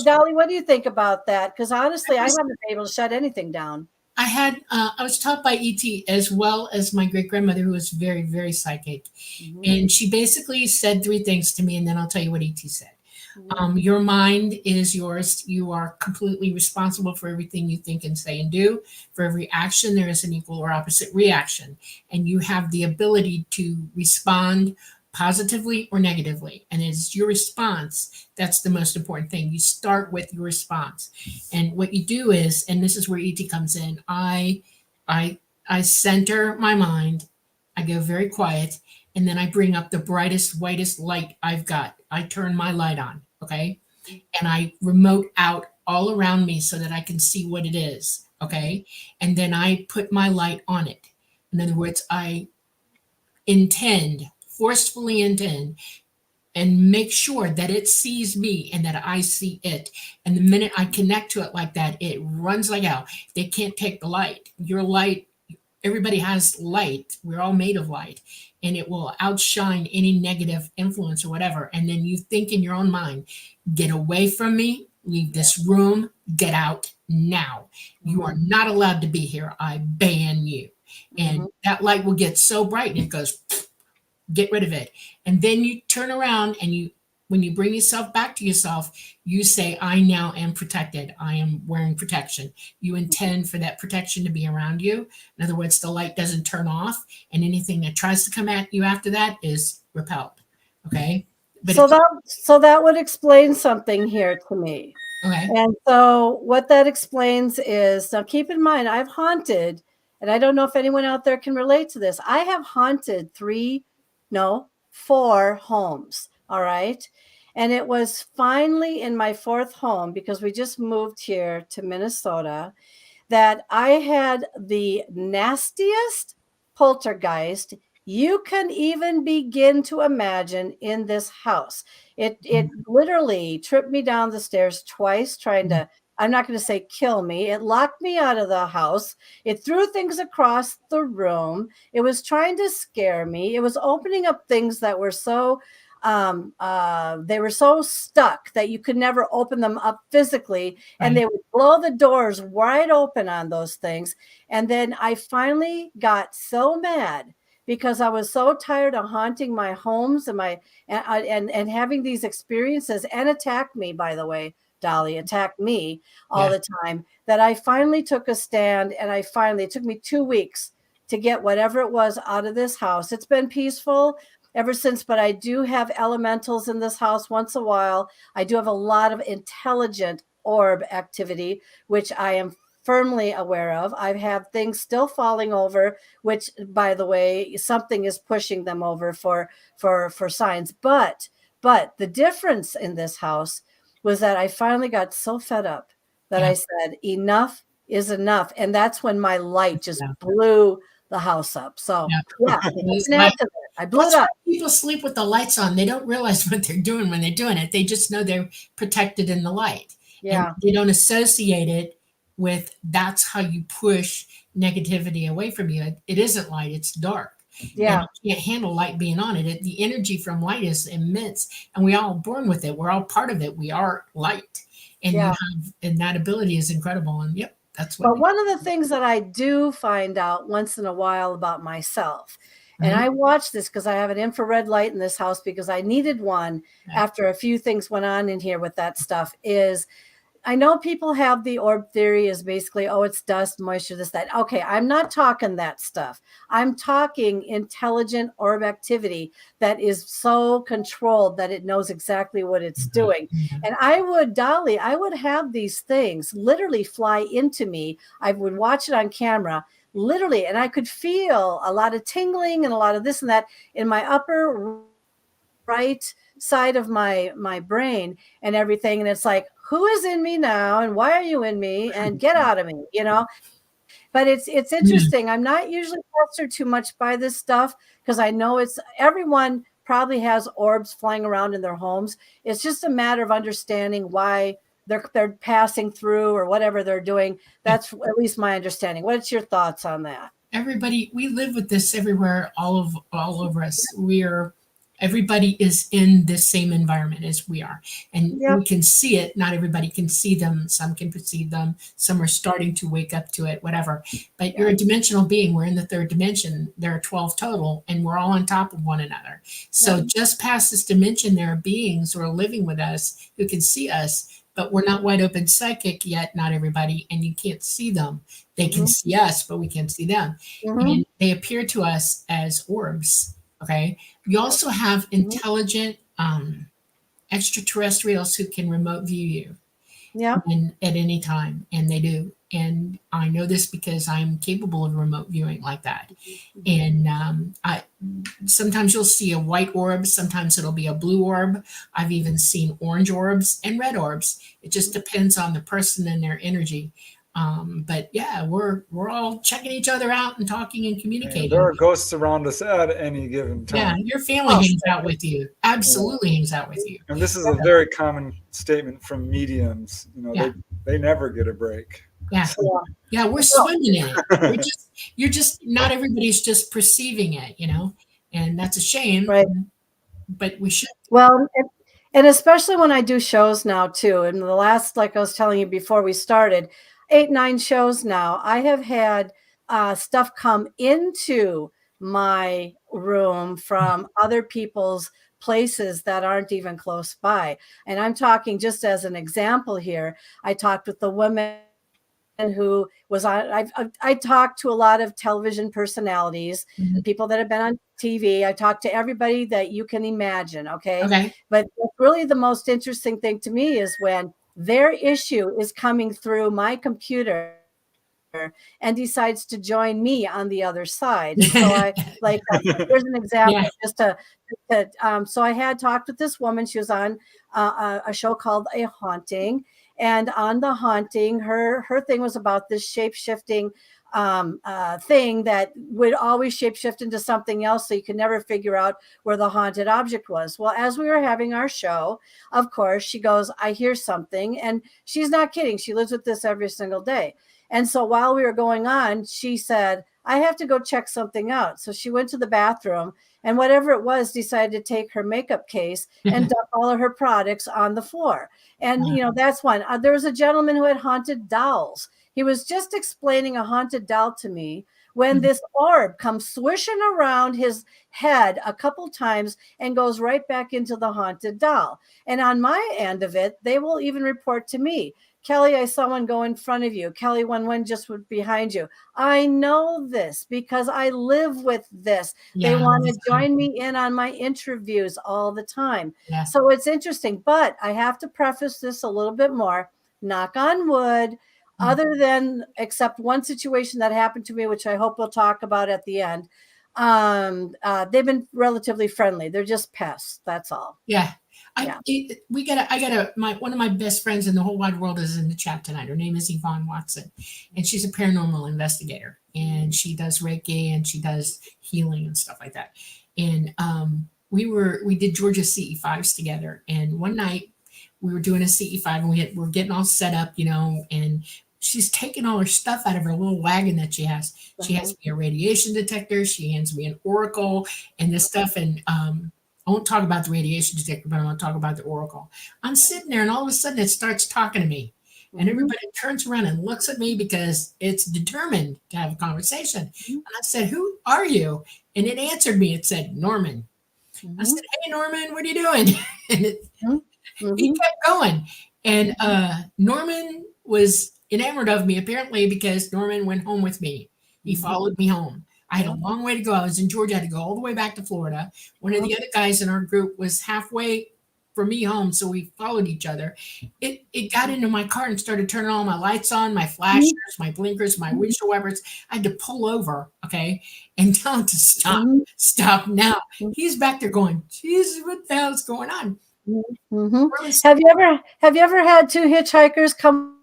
Dolly, what do you think about that? Because honestly, I haven't been able to shut anything down. I was taught by E.T. as well as my great grandmother, who was very, very psychic. Mm-hmm. And she basically said 3 things to me, and then I'll tell you what E.T. said. Mm-hmm. Your mind is yours. You are completely responsible for everything you think and say and do. For every action, there is an equal or opposite reaction. And you have the ability to respond positively or negatively. And it's your response that's the most important thing. You start with your response. And what you do is, and this is where ET comes in, I center my mind, I go very quiet, and then I bring up the brightest, whitest light I've got. I turn my light on, okay? And I remote out all around me so that I can see what it is, okay? And then I put my light on it. In other words, I forcefully intend, and make sure that it sees me and that I see it. And the minute I connect to it like that, it runs like hell. They can't take the light. Your light, everybody has light. We're all made of light. And it will outshine any negative influence or whatever. And then you think in your own mind, get away from me, leave this room, get out now. You are not allowed to be here. I ban you. And that light will get so bright and it goes, get rid of it. And then you turn around and when you bring yourself back to yourself, you say, I now am protected. I am wearing protection. You intend for that protection to be around you. In other words, the light doesn't turn off, and anything that tries to come at you after that is repelled. Okay. But so that would explain something here to me. Okay. And so what that explains is, now keep in mind, I've haunted, and I don't know if anyone out there can relate to this. I have haunted 4 homes. All right. And it was finally in my 4th home, because we just moved here to Minnesota, that I had the nastiest poltergeist you can even begin to imagine in this house. It literally tripped me down the stairs twice, trying to, I'm not going to say kill me. It locked me out of the house. It threw things across the room. It was trying to scare me. It was opening up things that were so they were so stuck that you could never open them up physically, and they would blow the doors wide open on those things. And then I finally got so mad, because I was so tired of haunting my homes and and having these experiences, and attack me, by the way, Dolly, attack me all the time, that I finally took a stand. And it took me 2 weeks to get whatever it was out of this house. It's been peaceful ever since, but I do have elementals in this house once a while. I do have a lot of intelligent orb activity, which I am firmly aware of. I have things still falling over, which, by the way, something is pushing them over for signs. But the difference in this house was that I finally got so fed up that I said, enough is enough. And that's when my light just blew the house up. So I blew it up. People sleep with the lights on. They don't realize what they're doing when they're doing it. They just know they're protected in the light. Yeah. And they don't associate it with, that's how you push negativity away from you. It isn't light, it's dark. Yeah. And you can't handle light being on it. The energy from light is immense, and we all born with it. We're all part of it. We are light. And and that ability is incredible. And that's what. But one of the things that I do find out once in a while about myself, and I watch this because I have an infrared light in this house because I needed one after a few things went on in here with that stuff, is I know people have the orb theory is basically, oh, it's dust, moisture, this, that. Okay, I'm not talking that stuff. I'm talking intelligent orb activity that is so controlled that it knows exactly what it's doing. And I would have these things literally fly into me. I would watch it on camera, literally, and I could feel a lot of tingling and a lot of this and that in my upper right side of my brain and everything. And it's like, who is in me now, and why are you in me, and get out of me, But it's interesting. I'm not usually pestered too much by this stuff because I know everyone probably has orbs flying around in their homes. It's just a matter of understanding why they're passing through or whatever they're doing. That's at least my understanding. What's your thoughts on that? Everybody, we live with this everywhere, all over us. Everybody is in the same environment as we are, and we can see it. Not everybody can see them. Some can perceive them. Some are starting to wake up to it, whatever. But you're a dimensional being. We're in the 3rd dimension. There are 12 total, and we're all on top of one another. So just past this dimension, there are beings who are living with us who can see us, but we're not wide open psychic yet, not everybody, and you can't see them. They can see us, but we can't see them. And they appear to us as orbs. Okay. You also have intelligent extraterrestrials who can remote view you at any time, and they do. And I know this because I'm capable of remote viewing like that. And sometimes you'll see a white orb, sometimes it'll be a blue orb. I've even seen orange orbs and red orbs. It just depends on the person and their energy. But we're all checking each other out and talking and communicating. There are ghosts around us at any given time. Yeah, your family hangs out with you. Absolutely hangs out with you. And this is a very common statement from mediums. They never get a break. Yeah, we're swimming in it. You're just not everybody's just perceiving it, and that's a shame. Right. But we should. Well, and especially when I do shows now too. And the last, like I was telling you before we started, 8-9 shows now, I have had stuff come into my room from other people's places that aren't even close by. And I'm talking just as an example here. I talked with the woman who was on, I talked to a lot of television personalities, people that have been on TV. I talked to everybody that you can imagine. Okay. But really the most interesting thing to me is when their issue is coming through my computer and decides to join me on the other side. And so I like, here's an example, Yeah. just so I had talked with this woman. She was on a show called A Haunting, and on the haunting, her thing was about this shape-shifting thing that would always shapeshift into something else, so you could never figure out where the haunted object was. Well, as we were having our show, of course, she goes, I hear something, and she's not kidding. She lives with this every single day. And so while we were going on, she said, I have to go check something out. So she went to the bathroom, and whatever it was, decided to take her makeup case and dump all of her products on the floor. And, you know, that's one. There was a gentleman who had haunted dolls. He was just explaining a haunted doll to me when this orb comes swishing around his head a couple times and goes right back into the haunted doll. And on my end of it, they will even report to me, Kelly, I saw one go in front of you. Kelly, one just went behind you. I know this because I live with this. Yeah, they want to join me in on my interviews all the time. Yeah. So it's interesting, but I have to preface this a little bit more. Knock on wood. Other than except one situation that happened to me, which I hope we'll talk about at the end. They've been relatively friendly. They're just pests. That's all. Yeah. I got one of my best friends in the whole wide world is in the chat tonight. Her name is Yvonne Watson, and she's a paranormal investigator, and she does Reiki and she does healing and stuff like that. And we did Georgia CE5s together. And one night we were doing a CE5 and we're getting all set up, you know, and she's taking all her stuff out of her little wagon that she has. She has me a radiation detector. She hands me an oracle and this stuff. And I won't talk about the radiation detector, but I want to talk about the oracle. I'm sitting there and all of a sudden it starts talking to me. And everybody turns around and looks at me because it's determined to have a conversation. And I said, who are you? And it answered me. It said, Norman. I said, hey, Norman, what are you doing? And he kept going. And Norman was enamored of me, apparently, because Norman went home with me. He followed me home. I had a long way to go. I was in Georgia. I had to go all the way back to Florida. One of the other guys in our group was halfway from me home, so we followed each other. It got into my car and started turning all my lights on, my flashers, my blinkers, my windshield wipers. I had to pull over, okay, and tell him to stop. Stop now. He's back there going, Jesus, what the hell's going on? Have you ever had two hitchhikers come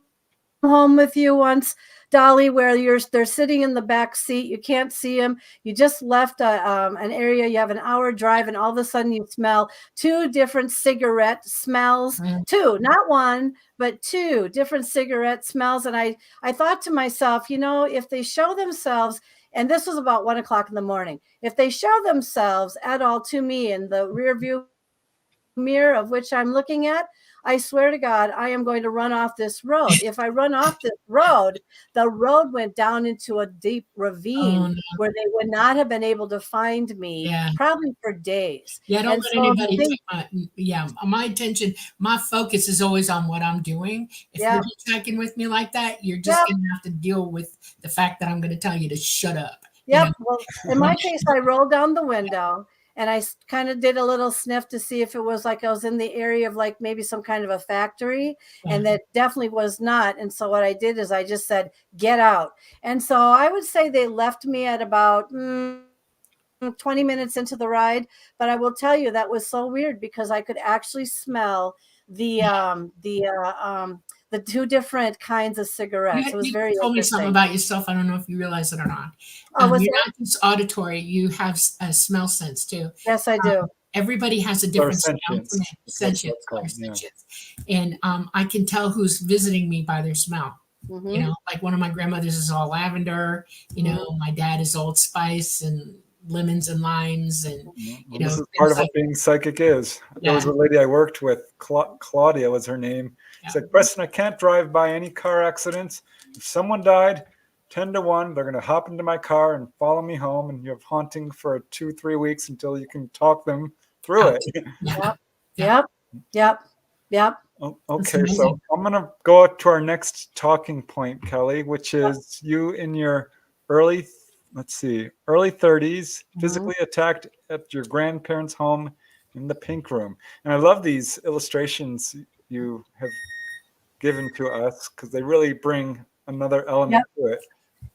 home with you once, Dolly, where they're sitting in the back seat, you can't see them, you just left an area, you have an hour drive, and all of a sudden you smell two different cigarette smells, two, not one, but two different cigarette smells. And I thought to myself, you know, if they show themselves, and this was about 1 o'clock in the morning, if they show themselves at all to me in the rear view mirror of which I'm looking at, I swear to God, I am going to run off this road. If I run off this road, the road went down into a deep ravine where they would not have been able to find me probably for days. Yeah, don't let anybody take my attention. My focus is always on what I'm doing. If you're checking with me like that, you're just going to have to deal with the fact that I'm going to tell you to shut up. Yep. You know? Well, in my case, I rolled down the window. And I kind of did a little sniff to see if it was like I was in the area of like maybe some kind of a factory. And that definitely was not. And so what I did is I just said, get out. And so I would say they left me at about 20 minutes into the ride. But I will tell you that was so weird because I could actually smell the two different kinds of cigarettes. It was very told me something about yourself. I don't know if you realize it or not. You're not just auditory. You have a smell sense too. Yes, I do. Everybody has a different sentience. And I can tell who's visiting me by their smell. You know, like one of my grandmothers is all lavender. You know, my dad is Old Spice and lemons and limes, and you know, this is part of what being psychic is. There was a lady I worked with, Claudia was her name. She said, Preston, I can't drive by any car accidents. If someone died, 10 to 1, they're going to hop into my car and follow me home, and you have haunting for 2-3 weeks until you can talk them through it. Yep. Okay, so I'm going to go to our next talking point, Kelly, which is you in your early 30s, physically attacked at your grandparents' home in the pink room. And I love these illustrations you have given to us because they really bring another element to it.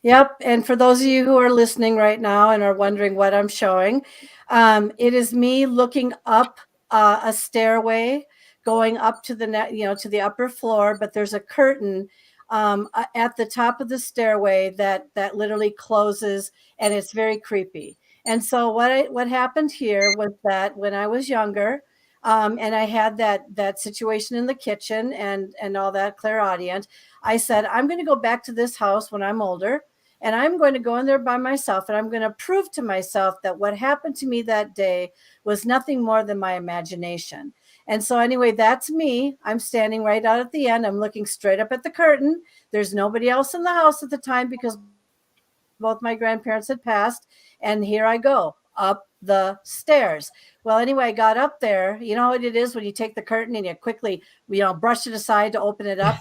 Yep. And for those of you who are listening right now and are wondering what I'm showing, it is me looking up a stairway going up to to the upper floor, but there's a curtain at the top of the stairway that literally closes, and it's very creepy. And so what happened here was that when I was younger, and I had that situation in the kitchen and all that clairaudient, I said, I'm going to go back to this house when I'm older, and I'm going to go in there by myself, and I'm going to prove to myself that what happened to me that day was nothing more than my imagination. And so anyway, that's me. I'm standing right out at the end. I'm looking straight up at the curtain. There's nobody else in the house at the time because both my grandparents had passed. And here I go up the stairs. Well, anyway, I got up there. You know what it is when you take the curtain and you quickly, brush it aside to open it up.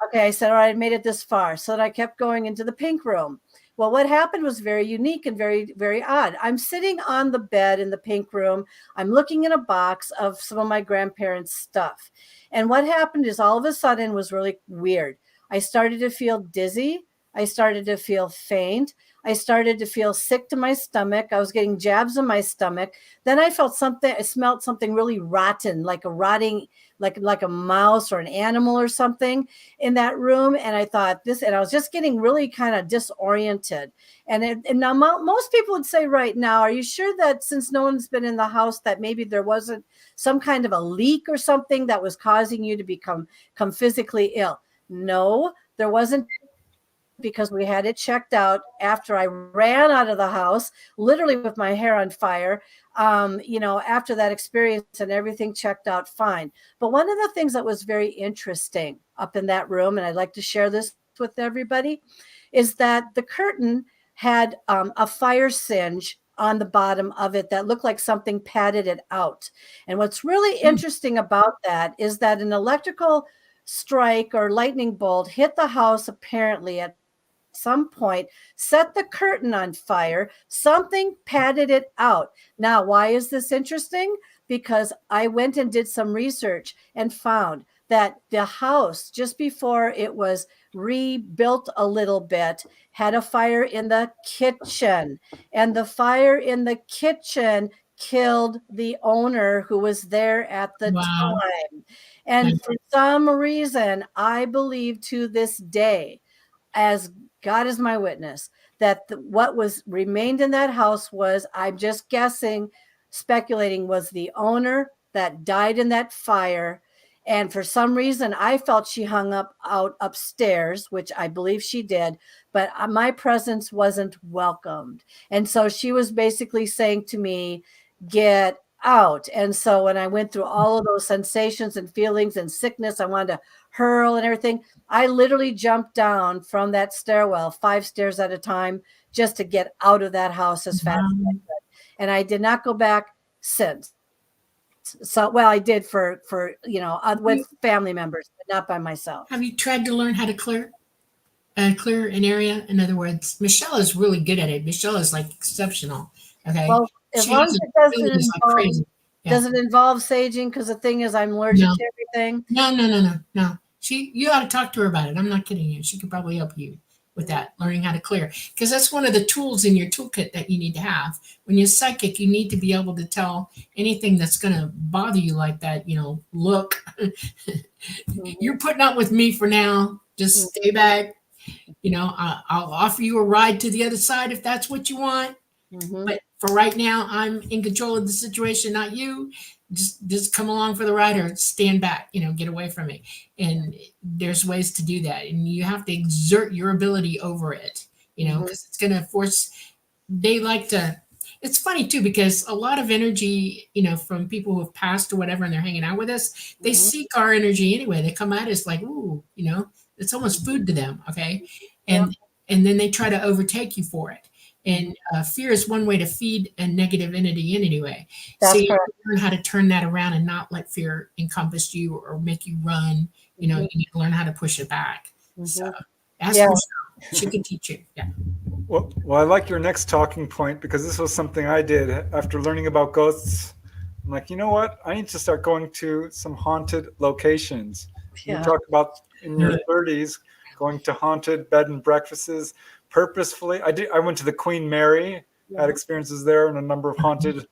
Okay, I said, all right, I made it this far. So then I kept going into the pink room. Well, what happened was very unique and very, very odd. I'm sitting on the bed in the pink room. I'm looking in a box of some of my grandparents' stuff. And what happened is all of a sudden was really weird. I started to feel dizzy. I started to feel faint. I started to feel sick to my stomach. I was getting jabs in my stomach. Then I felt something, I smelled something really rotten, like a rotting, like a mouse or an animal or something in that room. And I thought and I was just getting really kind of disoriented. And now most people would say right now, are you sure that since no one's been in the house that maybe there wasn't some kind of a leak or something that was causing you to become physically ill? No, there wasn't, because we had it checked out after I ran out of the house, literally with my hair on fire, after that experience, and everything checked out fine. But one of the things that was very interesting up in that room, and I'd like to share this with everybody, is that the curtain had a fire singe on the bottom of it that looked like something patted it out. And what's really interesting about that is that an electrical strike or lightning bolt hit the house apparently at some point, set the curtain on fire, something patted it out. Now, why is this interesting? Because I went and did some research and found that the house, just before it was rebuilt a little bit, had a fire in the kitchen. And the fire in the kitchen killed the owner who was there at the time. And for some reason, I believe to this day, as God is my witness, that what was remained in that house was, I'm just guessing, speculating, was the owner that died in that fire. And for some reason, I felt she hung out upstairs, which I believe she did, but my presence wasn't welcomed. And so she was basically saying to me, get out. And so when I went through all of those sensations and feelings and sickness, I wanted to hurl and everything, I literally jumped down from that stairwell 5 stairs at a time just to get out of that house as fast as I could. And I did not go back since. So, well, I did for with family members, but not by myself. Have you tried to learn how to clear an area? In other words, Michelle is really good at it. Michelle is like exceptional. Okay. Well, as long as it doesn't involve saging, because the thing is, I'm allergic to everything. No. You ought to talk to her about it. I'm not kidding you. She could probably help you with that, learning how to clear, because that's one of the tools in your toolkit that you need to have. When you're psychic, you need to be able to tell anything that's going to bother you like that. Look, you're putting up with me for now. Just stay back. I'll offer you a ride to the other side if that's what you want. But for right now, I'm in control of the situation, not you. Just come along for the ride or stand back, get away from me. And there's ways to do that. And you have to exert your ability over it, because it's going to force, it's funny too, because a lot of energy, from people who have passed or whatever, and they're hanging out with us, they seek our energy anyway. They come at us like, ooh, it's almost food to them. Okay. And then they try to overtake you for it. And fear is one way to feed a negative entity in anyway. That's so you correct. have to learn how to turn that around and not let fear encompass you or make you run. You need to learn how to push it back. So ask Michelle. She can teach you. Yeah. Well, I like your next talking point, because this was something I did after learning about ghosts. I'm like, you know what? I need to start going to some haunted locations. You talk about in your 30s going to haunted bed and breakfasts purposefully. I went to the Queen Mary, had experiences there, and a number of haunted,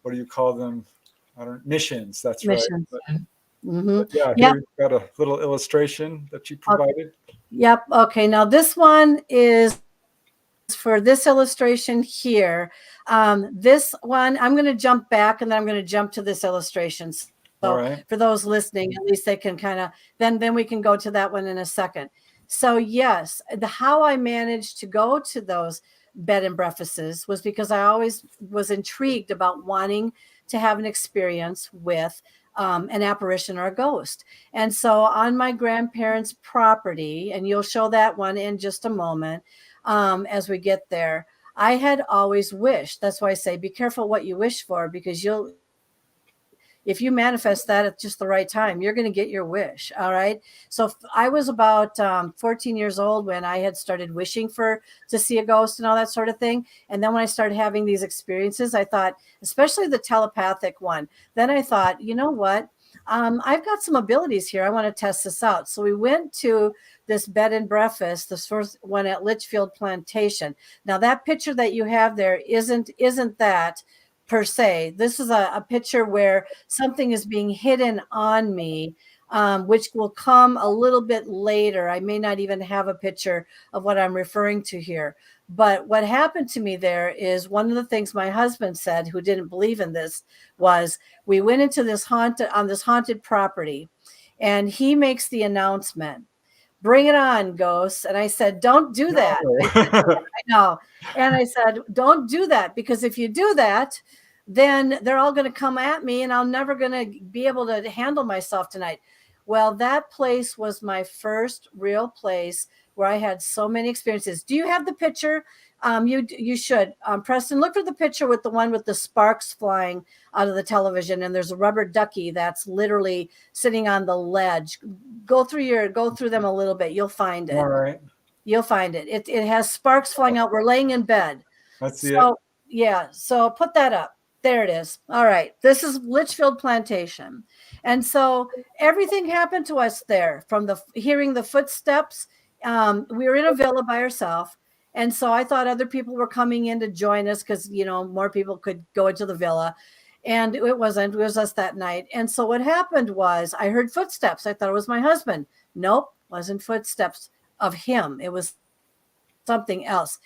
what do you call them? Missions. That's Missions. Right. Mm-hmm. But yeah, here we've got a little illustration that you provided. Yep. Okay. Now this one is for this illustration here. This one, I'm going to jump back and then I'm going to jump to this illustration. So for those listening, at least they can kind of, then we can go to that one in a second. So yes, how I managed to go to those bed and breakfasts was because I always was intrigued about wanting to have an experience with an apparition or a ghost. And so on my grandparents' property, and you'll show that one in just a moment as we get there, I had always wished. That's why I say be careful what you wish for, because if you manifest that at just the right time, you're going to get your wish. All right. So I was about 14 years old when I had started wishing to see a ghost and all that sort of thing. And then when I started having these experiences, I thought, especially the telepathic one, then I thought, you know what? I've got some abilities here. I want to test this out. So we went to this bed and breakfast, this first one at Litchfield Plantation. Now that picture that you have there isn't that per se. This is a picture where something is being hidden on me, which will come a little bit later. I may not even have a picture of what I'm referring to here. But what happened to me there is one of the things my husband said, who didn't believe in this, was we went into this haunted property, and he makes the announcement, "Bring it on, ghosts." And I said, "Don't do that." I know. And I said, "Don't do that, because if you do that, then they're all going to come at me and I'm never going to be able to handle myself tonight." Well, that place was my first real place where I had so many experiences. Do you have the picture? You should. Preston, look for the picture with the one with the sparks flying out of the television, and there's a rubber ducky that's literally sitting on the ledge. Go through them a little bit. You'll find it. All right. You'll find it. It has sparks flying out. We're laying in bed. Let's see it. Yeah. So put that up. There it is. All right. This is Litchfield Plantation. And so everything happened to us there, from hearing the footsteps. We were in a villa by ourselves. And so I thought other people were coming in to join us because, more people could go into the villa. And it wasn't. It was us that night. And so what happened was I heard footsteps. I thought it was my husband. Nope. Wasn't footsteps of him. It was something else.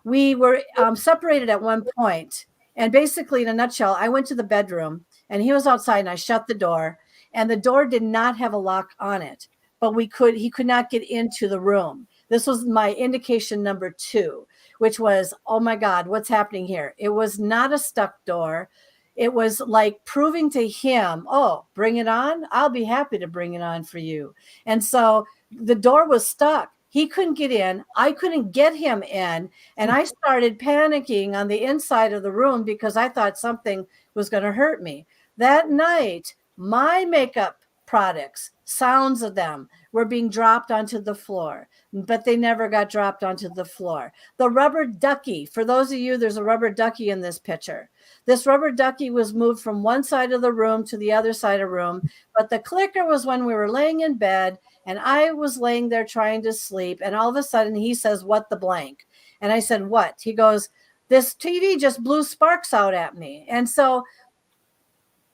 We were separated at one point. And basically, in a nutshell, I went to the bedroom and he was outside, and I shut the door, and the door did not have a lock on it, but he could not get into the room. This was my indication number 2, which was, oh my God, what's happening here? It was not a stuck door. It was like proving to him, oh, bring it on. I'll be happy to bring it on for you. And so the door was stuck. He couldn't get in. I couldn't get him in. And I started panicking on the inside of the room because I thought something was going to hurt me. That night, my makeup products, sounds of them, were being dropped onto the floor, but they never got dropped onto the floor. The rubber ducky, for those of you, there's a rubber ducky in this picture. This rubber ducky was moved from one side of the room to the other side of the room, but the clicker was when we were laying in bed and I was laying there trying to sleep, and all of a sudden he says, "What the blank?" And I said, "What?" He goes, "This TV just blew sparks out at me." And so,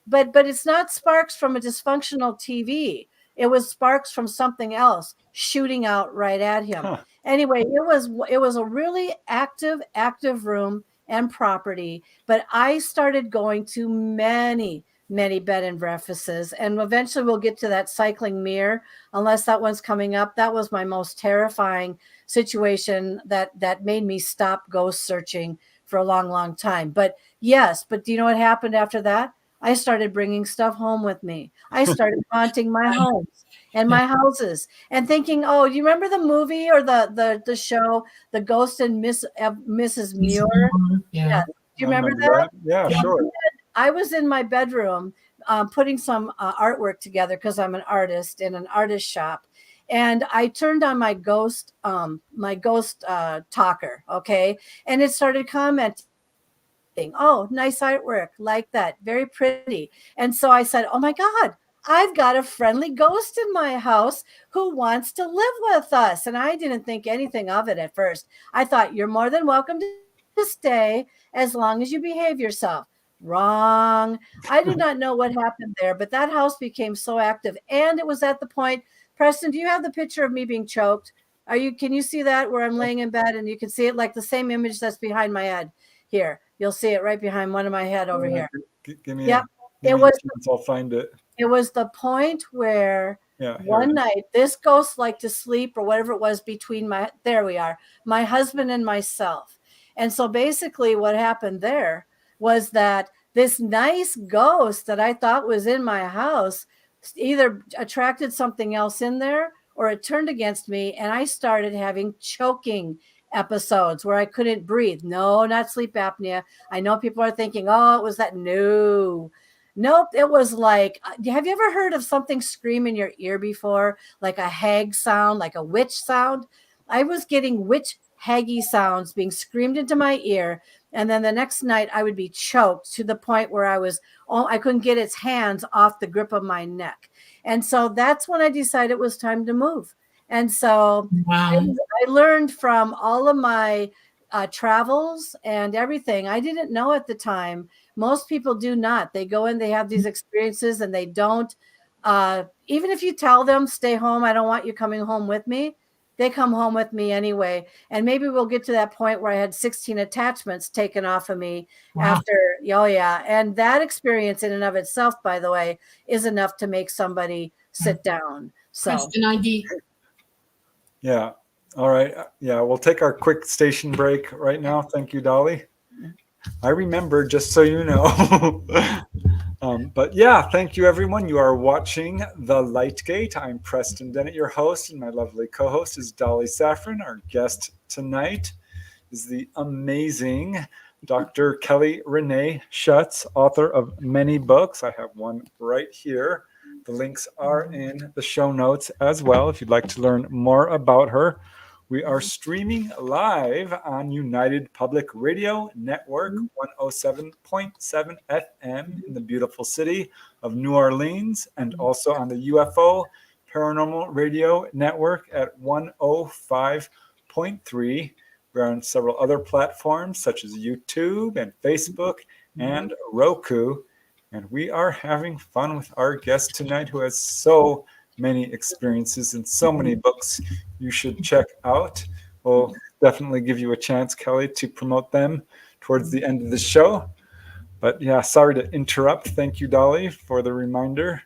but it's not sparks from a dysfunctional TV. It was sparks from something else shooting out right at him. Huh. Anyway, it was a really active room and property, but I started going to many bed and breakfasts, and eventually we'll get to that cycling mirror, unless that one's coming up. That was my most terrifying situation that made me stop ghost searching for a long time. But do you know what happened after that? I started bringing stuff home with me. I started haunting my homes and my houses and thinking, oh, do you remember the movie or the show, The Ghost and Mrs. Muir? Yeah. Do you remember that? Yeah, sure. I was in my bedroom putting some artwork together because I'm an artist in an artist shop. And I turned on my ghost talker, okay? And it started commenting, "Oh, nice artwork, like that, very pretty." And so I said, "Oh my God, I've got a friendly ghost in my house who wants to live with us. And I didn't think anything of it at first. I thought, you're more than welcome to stay as long as you behave yourself. Wrong. I did not know what happened there, but that house became so active. And it was at the point, Preston, do you have the picture of me being choked? Can you see that where I'm laying in bed and you can see it, like the same image that's behind my head here? You'll see it right behind one of my head over here. Give me yep. It was. I'll find it. It was the point where one night this ghost liked to sleep or whatever it was between my husband and myself. And so basically what happened there was that this nice ghost that I thought was in my house either attracted something else in there or it turned against me. And I started having choking episodes where I couldn't breathe. No, not sleep apnea. I know people are thinking, oh, it was that. Nope. It was like, have you ever heard of something scream in your ear before? Like a hag sound, like a witch sound? I was getting witch haggy sounds being screamed into my ear. And then the next night I would be choked to the point where I couldn't get its hands off the grip of my neck. And so that's when I decided it was time to move. And so I learned from all of my travels and everything. I didn't know at the time. Most people do not. They go in, they have these experiences and they don't, even if you tell them, stay home, I don't want you coming home with me, they come home with me anyway. And maybe we'll get to that point where I had 16 attachments taken off of me after. Oh yeah. And that experience in and of itself, by the way, is enough to make somebody sit down. So Preston ID. Yeah. All right. Yeah. We'll take our quick station break right now. Thank you, Dolly. I remember, just so you know. But yeah, thank you, everyone. You are watching The Light Gate. I'm Preston Dennett, your host, and my lovely co-host is Dolly Safran. Our guest tonight is the amazing Dr. Kelly Renee Schutz, author of many books. I have one right here. The links are in the show notes as well if you'd like to learn more about her. We are streaming live on United Public Radio Network, 107.7 FM in the beautiful city of New Orleans, and also on the UFO Paranormal Radio Network at 105.3. We're on several other platforms such as YouTube and Facebook and Roku. And we are having fun with our guest tonight who has so many experiences and so many books you should check out. We'll definitely give you a chance, Kelly, to promote them towards the end of the show. But yeah, sorry to interrupt. Thank you, Dolly, for the reminder,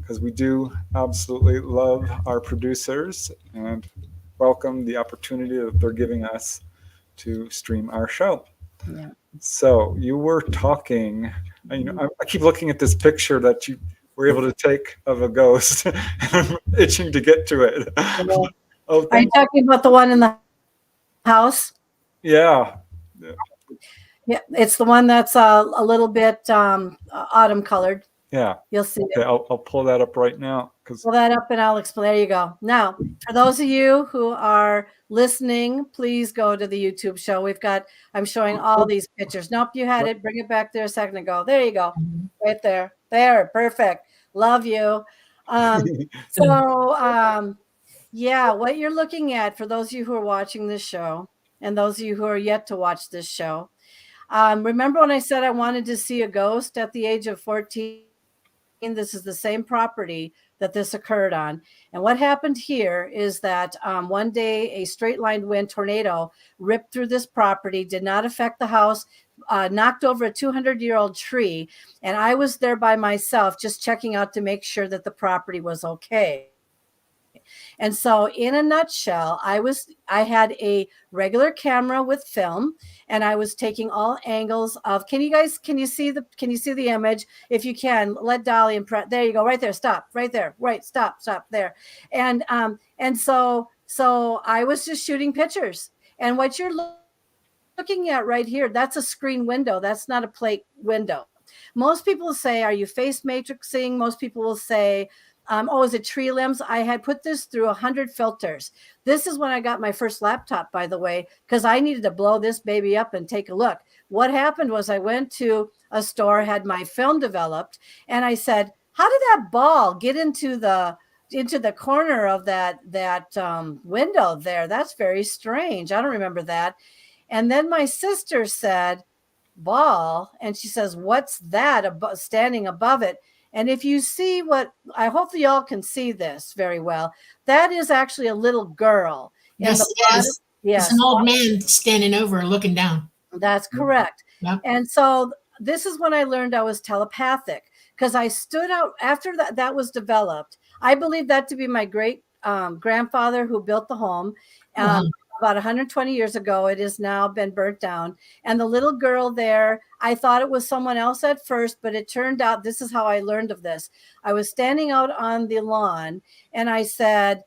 because we do absolutely love our producers and welcome the opportunity that they're giving us to stream our show. Yeah. So you were talking, I keep looking at this picture that you were able to take of a ghost. I'm itching to get to it. Oh, are you talking about the one in the house? Yeah. Yeah, it's the one that's a little bit autumn colored. Yeah. You'll see Okay, it. I'll pull that up right now. Pull that up and I'll explain. There you go. Now, for those of you who are listening, please go to the YouTube show. I'm showing all these pictures. Nope, you had it. Bring it back there a second ago. There you go. Right there. There. Perfect. Love you. Yeah, what you're looking at, for those of you who are watching this show and those of you who are yet to watch this show, remember when I said I wanted to see a ghost at the age of 14? This is the same property that this occurred on. And what happened here is that one day a straight line wind tornado ripped through this property, did not affect the house, knocked over a 200-year-old tree. And I was there by myself just checking out to make sure that the property was okay. And so in a nutshell, I had a regular camera with film and I was taking all angles of, can you see the image? If you can, let Dolly there you go, right there, stop, right there, right, stop there. And so I was just shooting pictures. And what you're looking at right here, that's a screen window. That's not a plate window. Most people will say, are you face matrixing? Most people will say, is it tree limbs? I had put this through 100 filters. This is when I got my first laptop, by the way, because I needed to blow this baby up and take a look. What happened was I went to a store, had my film developed, and I said, how did that ball get into the corner of that window there? That's very strange. I don't remember that. And then my sister said, ball, and she says, what's that standing above it? And if you see what, I hope y'all can see this very well, that is actually a little girl. Yes, it is. Yes. It's an old man standing over looking down. That's correct. Yep. And so this is when I learned I was telepathic, because I stood out after that was developed. I believe that to be my great grandfather who built the home. About 120 years ago. It has now been burnt down. And the little girl there, I thought it was someone else at first, but it turned out, this is how I learned of this. I was standing out on the lawn and I said,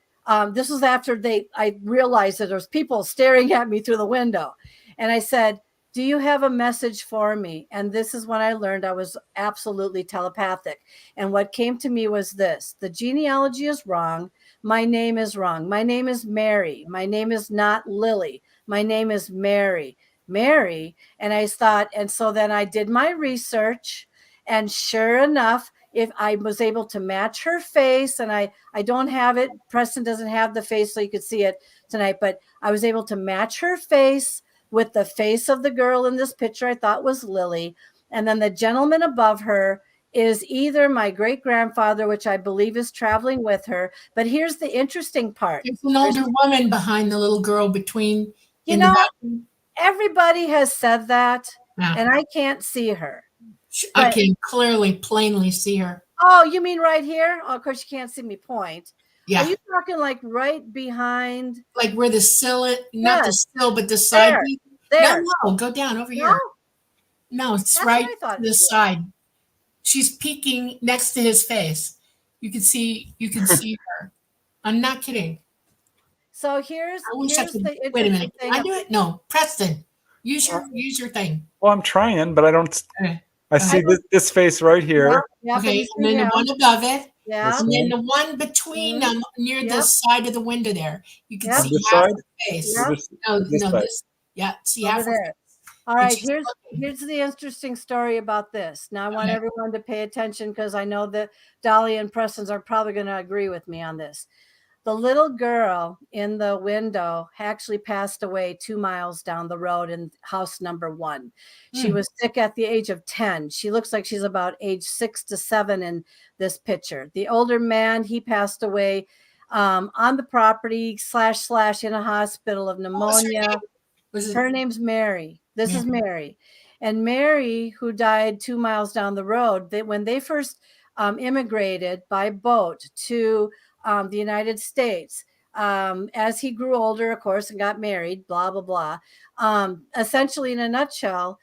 this was after I realized that there was people staring at me through the window. And I said, do you have a message for me? And this is when I learned I was absolutely telepathic. And what came to me was this: the genealogy is wrong. My name is wrong. My name is Mary. My name is not Lily. My name is Mary. Mary. And I thought, and so then I did my research, and sure enough, if I was able to match her face, and I don't have it, Preston doesn't have the face so you could see it tonight, but I was able to match her face with the face of the girl in this picture I thought was Lily. And then the gentleman above her is either my great grandfather, which I believe is traveling with her. But here's the interesting part. It's an older woman behind the little girl between. Everybody has said that, and I can't see her. I can clearly, plainly see her. Oh, you mean right here? Oh, of course, you can't see me point. Yeah. Are you talking like right behind? Like where the sill is? Not the sill, but the side. There. No, go down over here. No, it's right to the side. She's peeking next to his face. You can see her. I'm not kidding. So here's the wait a minute. Can I do it? No, Preston. Use your thing. Well, I'm trying, but I don't. Okay. I see this face right here. Yeah, okay, and then the one above it. Yeah. And then the one between them near the side of the window there. You can see half side? the face. Yeah. This. Yeah, see half of it. All right, here's the interesting story about this. Now I want everyone to pay attention, because I know that Dolly and Preston are probably going to agree with me on this. The little girl in the window actually passed away 2 miles down the road in house number 1. She was sick at the age of 10. She looks like she's about age 6 to 7 in this picture. The older man, he passed away on the property / in a hospital of pneumonia. Her name's Mary. This is Mary. And Mary, who died 2 miles down the road, when they first immigrated by boat to the United States, as he grew older, of course, and got married, blah, blah, blah. Essentially, in a nutshell,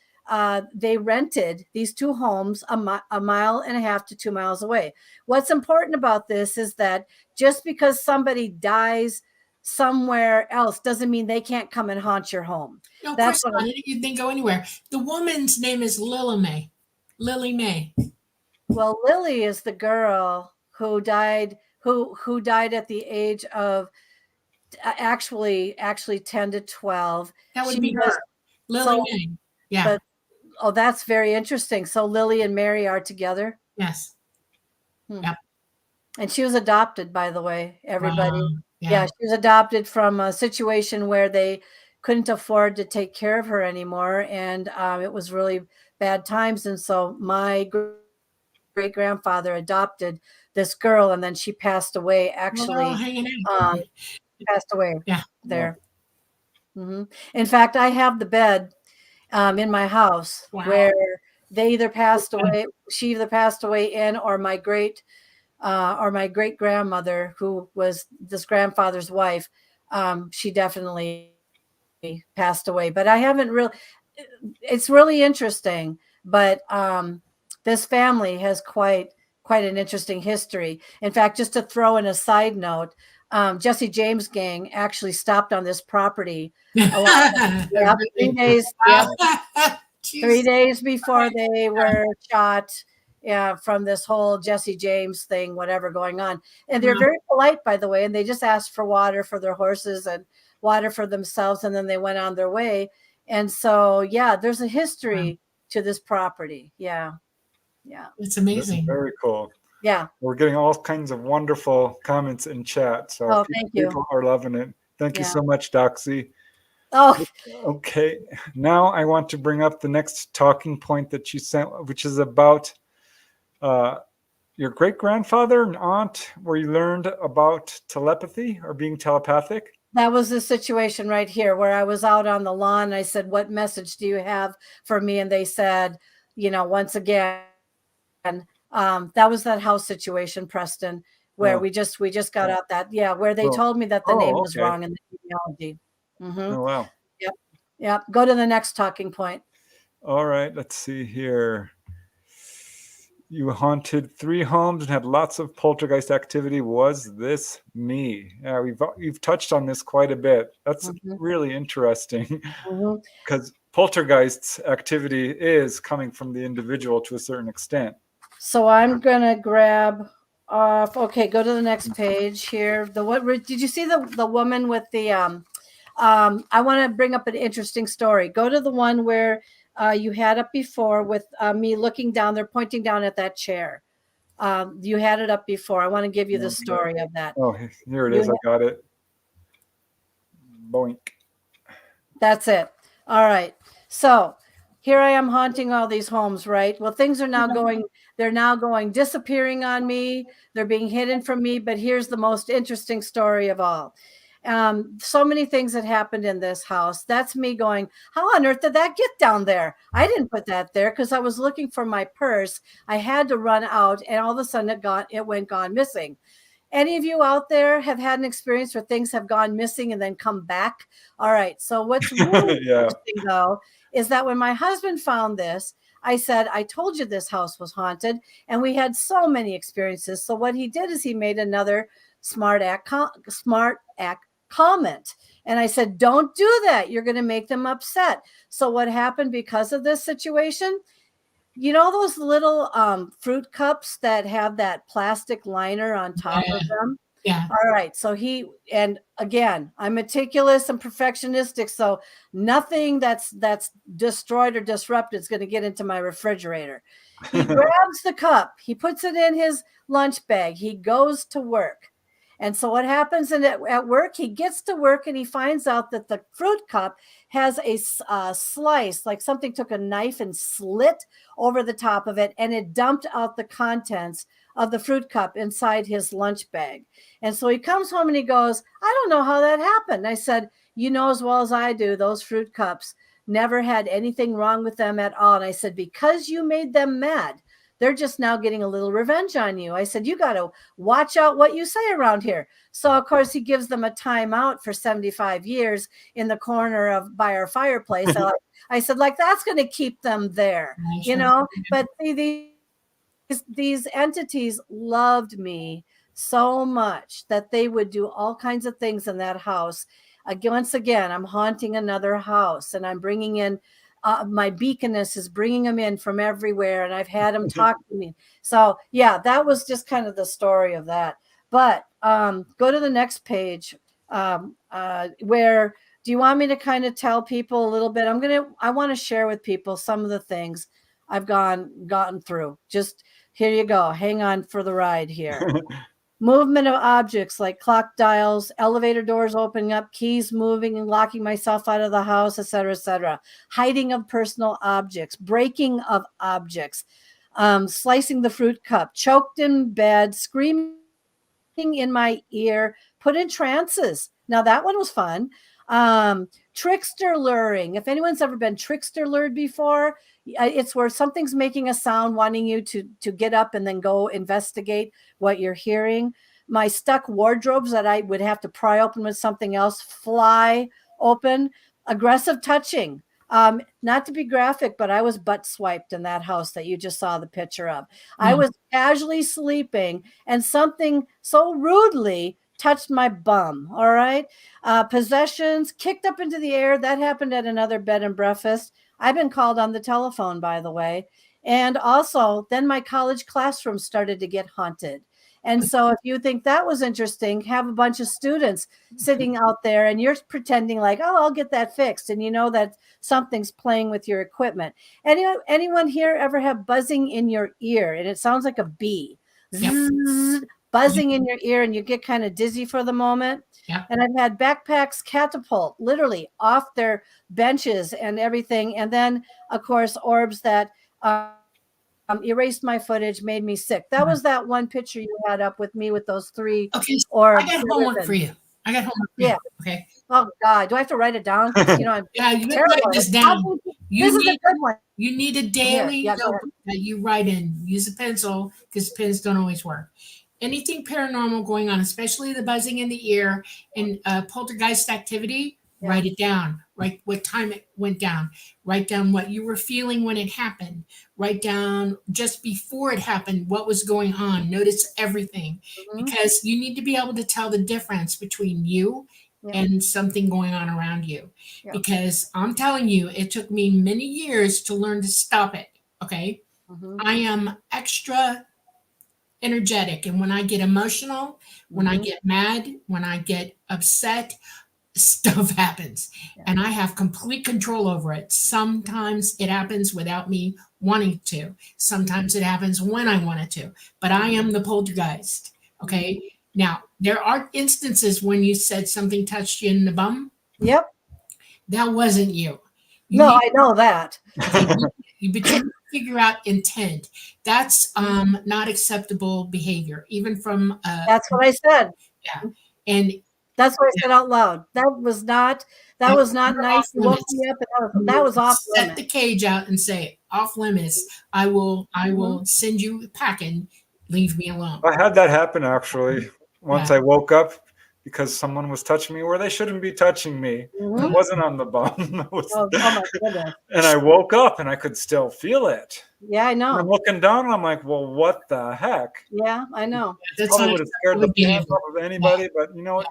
they rented these 2 homes a 1.5 miles to 2 miles away. What's important about this is that just because somebody dies somewhere else doesn't mean they can't come and haunt your home. No, of course not. You didn't go anywhere. The woman's name is Lily May. Lily May. Well, Lily is the girl who died. Who died at the age of actually 10 to 12. That would be her. Lily May. Yeah. But, that's very interesting. So Lily and Mary are together? Yes. Yep. And she was adopted, by the way, everybody. Yeah, she was adopted from a situation where they couldn't afford to take care of her anymore. And it was really bad times. And so my great grandfather adopted this girl, and then she passed away. Actually, passed away. There. Mm-hmm. In fact, I have the bed in my house where they either passed away. She either passed away in, or my great grandmother, who was this grandfather's wife. She definitely passed away. But I haven't really. It's really interesting. But this family has quite an interesting history. In fact, just to throw in a side note, Jesse James' gang actually stopped on this property 3 days. 3 days before they were shot from this whole Jesse James thing, whatever going on. And they're very polite, by the way, and they just asked for water for their horses and water for themselves, and then they went on their way. And so, there's a history to this property. Yeah. It's amazing. Very cool. Yeah. We're getting all kinds of wonderful comments in chat. So Oh, thank you. people are loving it. Thank you Yeah. so much, Doxy. Oh, Okay. Now I want to bring up the next talking point that you sent, which is about your great-grandfather and aunt, where you learned about telepathy or being telepathic. that was the situation right here where I was out on the lawn. And I said, "What message do you have for me?" And they said, once again, that was that house situation, Preston, where Oh. we just got out that, where they Oh. told me that the name was Okay. wrong in the genealogy. Oh, wow. Yep. Go to the next talking point. All right. Let's see here. You haunted 3 homes and had lots of poltergeist activity. Was this me? Yeah, we've touched on this quite a bit. That's really interesting because poltergeist's activity is coming from the individual to a certain extent. So I'm gonna grab off. Okay, go to the next page here. Did you see the woman with the I want to bring up an interesting story. Go to the one where you had up before with me looking down there, pointing down at that chair. You had it up before. I want to give you the story of that. Oh, here it is. I got it. Boink. That's it. All right. So here I am haunting all these homes, right? Well, things are now going, disappearing on me. They're being hidden from me. But here's the most interesting story of all. So many things that happened in this house. That's me going, how on earth did that get down there? I didn't put that there because I was looking for my purse. I had to run out, and all of a sudden it went gone missing. Any of you out there have had an experience where things have gone missing and then come back? All right. So what's really interesting, though, is that when my husband found this, I said, I told you this house was haunted, and we had so many experiences. So what he did is he made another smart act comment. And I said, don't do that. You're going to make them upset. So what happened because of this situation? You know those little fruit cups that have that plastic liner on top of them? Yeah. All right. So and again, I'm meticulous and perfectionistic. So nothing that's destroyed or disrupted is going to get into my refrigerator. He grabs the cup. He puts it in his lunch bag. He goes to work. And so what happens at work, he gets to work and he finds out that the fruit cup has a slice, like something took a knife and slit over the top of it, and it dumped out the contents of the fruit cup inside his lunch bag. And so he comes home and he goes, I don't know how that happened. I said, you know as well as I do, those fruit cups never had anything wrong with them at all. And I said, because you made them mad, they're just now getting a little revenge on you. I said, you got to watch out what you say around here. So, of course, he gives them a timeout for 75 years in the corner by our fireplace. I said, that's going to keep them there, But see, these entities loved me so much that they would do all kinds of things in that house. Once again, I'm haunting another house, and I'm bringing in my beaconess is bringing them in from everywhere, and I've had them talk to me. So yeah, that was just kind of the story of that. But go to the next page. Where do you want me to kind of tell people a little bit? I want to share with people some of the things I've gotten through. Just here you go. Hang on for the ride here. Movement of objects like clock dials, elevator doors opening up, keys moving and locking myself out of the house, etc., etc. Hiding of personal objects, breaking of objects, slicing the fruit cup, choked in bed, screaming in my ear, put in trances. Now that one was fun. Trickster luring. If anyone's ever been trickster lured before, it's where something's making a sound, wanting you to get up and then go investigate what you're hearing. My stuck wardrobes that I would have to pry open with something else fly open. Aggressive touching. Not to be graphic, but I was butt swiped in that house that you just saw the picture of. I was casually sleeping and something so rudely touched my bum. All right. Possessions kicked up into the air. That happened at another bed and breakfast. I've been called on the telephone, by the way. And also then my college classroom started to get haunted. And so if you think that was interesting, have a bunch of students sitting out there and you're pretending like, oh, I'll get that fixed. And you know that something's playing with your equipment. Anyone here ever have buzzing in your ear? And it sounds like a bee. Yep. zzz, buzzing in your ear, and you get kind of dizzy for the moment. Yep. And I've had backpacks catapult literally off their benches and everything. And then, of course, orbs that erased my footage, made me sick. That was that one picture you had up with me with those 3 Okay, so orbs. I got homework for you. Yeah. Okay. Oh God, do I have to write it down? You know, I'm Yeah, you better terrible. write this down. This is a good one. You need a daily Yeah, go notebook that you write in. Use a pencil because pens don't always work. Anything paranormal going on, especially the buzzing in the ear and poltergeist activity, write it down. Write what time it went down. Write down what you were feeling when it happened. Write down just before it happened what was going on. Notice everything because you need to be able to tell the difference between you and something going on around you. Because I'm telling you, it took me many years to learn to stop it. Okay. I am extra energetic. And when I get emotional, when I get mad, when I get upset, stuff happens. And I have complete control over it. Sometimes it happens without me wanting to. Sometimes it happens when I want it to. But I am the poltergeist. Okay. Now, there are instances when you said something touched you in the bum. Yep. That wasn't you. I know that. But you figure out intent. That's not acceptable behavior, even from. That's what I said. Yeah, and that's what I said out loud. That was not nice. You woke me up, and that was off limits. Set the cage out and say off limits. I will send you packing. Leave me alone. I had that happen actually. Once I woke up because someone was touching me where they shouldn't be touching me. It wasn't on the bum. Oh my goodness. And I woke up and I could still feel it. Yeah, I know. And I'm looking down and I'm like, well, what the heck? Yeah, I know. That's probably would have scared the pants off of anybody, but you know what?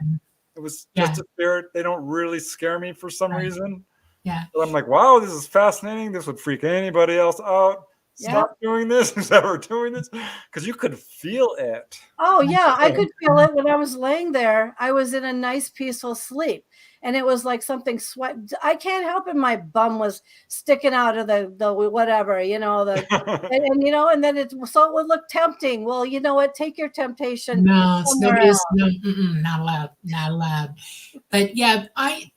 It was just a spirit. They don't really scare me for some reason. Yeah. But I'm like, wow, this is fascinating. This would freak anybody else out. Stop doing this. Who's ever doing this? Because you could feel it. Oh, yeah. I could feel it when I was laying there. I was in a nice, peaceful sleep. And it was like something sweat. I can't help it. My bum was sticking out of the whatever, and and then it would look tempting. Well, you know what? Take your temptation. No, not allowed. But yeah,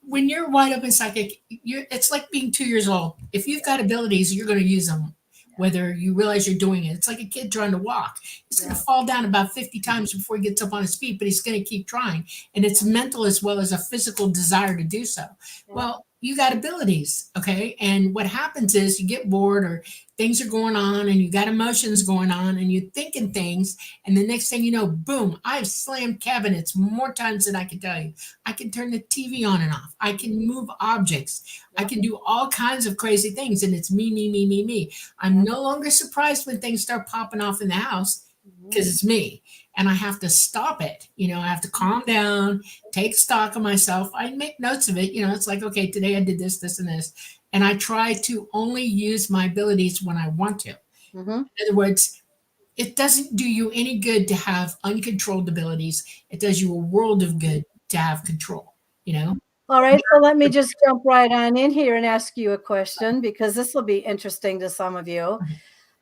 when you're wide open psychic, it's like being 2 years old. If you've got abilities, you're going to use them. Whether you realize you're doing it. It's like a kid trying to walk. He's going to fall down about 50 times before he gets up on his feet, but he's going to keep trying. And it's mental as well as a physical desire to do so. Well, you got abilities, okay? And what happens is you get bored or things are going on and you got emotions going on and you're thinking things. And the next thing you know, boom, I've slammed cabinets more times than I can tell you. I can turn the TV on and off. I can move objects. I can do all kinds of crazy things. And it's me. I'm no longer surprised when things start popping off in the house because it's me. And I have to stop it. I have to calm down, take stock of myself. I make notes of it. It's like, okay, today I did this, this, and this. And I try to only use my abilities when I want to. In other words, it doesn't do you any good to have uncontrolled abilities. It does you a world of good to have control, All right. So let me just jump right on in here and ask you a question because this will be interesting to some of you.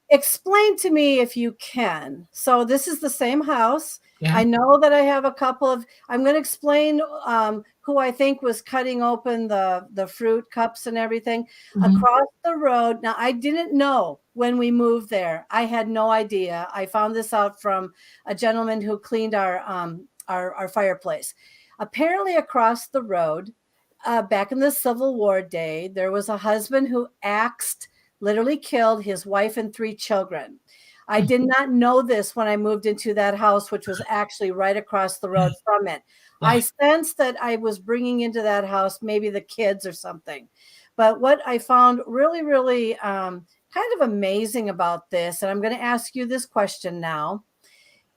Explain to me if you can. So this is the same house. Yeah. I know that I have a couple of, I'm going to explain who I think was cutting open the fruit cups and everything across the road. Now, I didn't know when we moved there. I had no idea. I found this out from a gentleman who cleaned our fireplace. Apparently across the road, back in the Civil War day, there was a husband who literally killed his wife and 3 children. I did not know this when I moved into that house, which was actually right across the road from it. I sensed that I was bringing into that house maybe the kids or something. But what I found really, really kind of amazing about this, and I'm going to ask you this question now.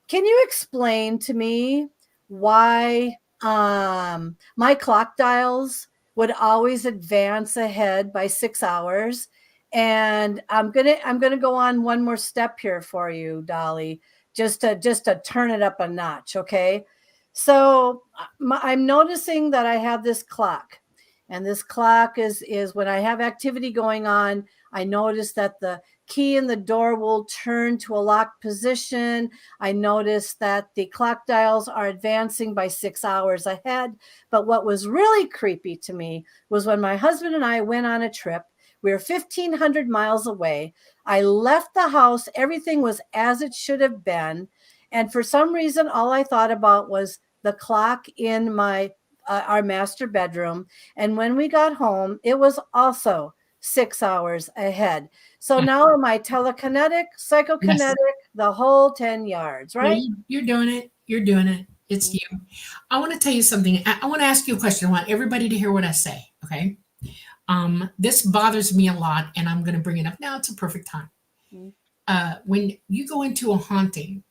Can you explain to me why my clock dials would always advance ahead by 6 hours? And I'm gonna go on one more step here for you, Dolly, just to turn it up a notch, okay? So I'm noticing that I have this clock, And this clock is when I have activity going on, I notice that the key in the door will turn to a locked position. I notice that the clock dials are advancing by 6 hours ahead. But what was really creepy to me was when my husband and I went on a trip. We were 1,500 miles away. I left the house. Everything was as it should have been. And for some reason, all I thought about was the clock in my our master bedroom. And when we got home, it was also 6 hours ahead. So now am I telekinetic, psychokinetic, the whole 10 yards, right? Yeah, you're doing it. You're doing it. It's you. I want to tell you something. I want to ask you a question. I want everybody to hear what I say. Okay. This bothers me a lot, and I'm going to bring it up now. It's a perfect time. When you go into a haunting,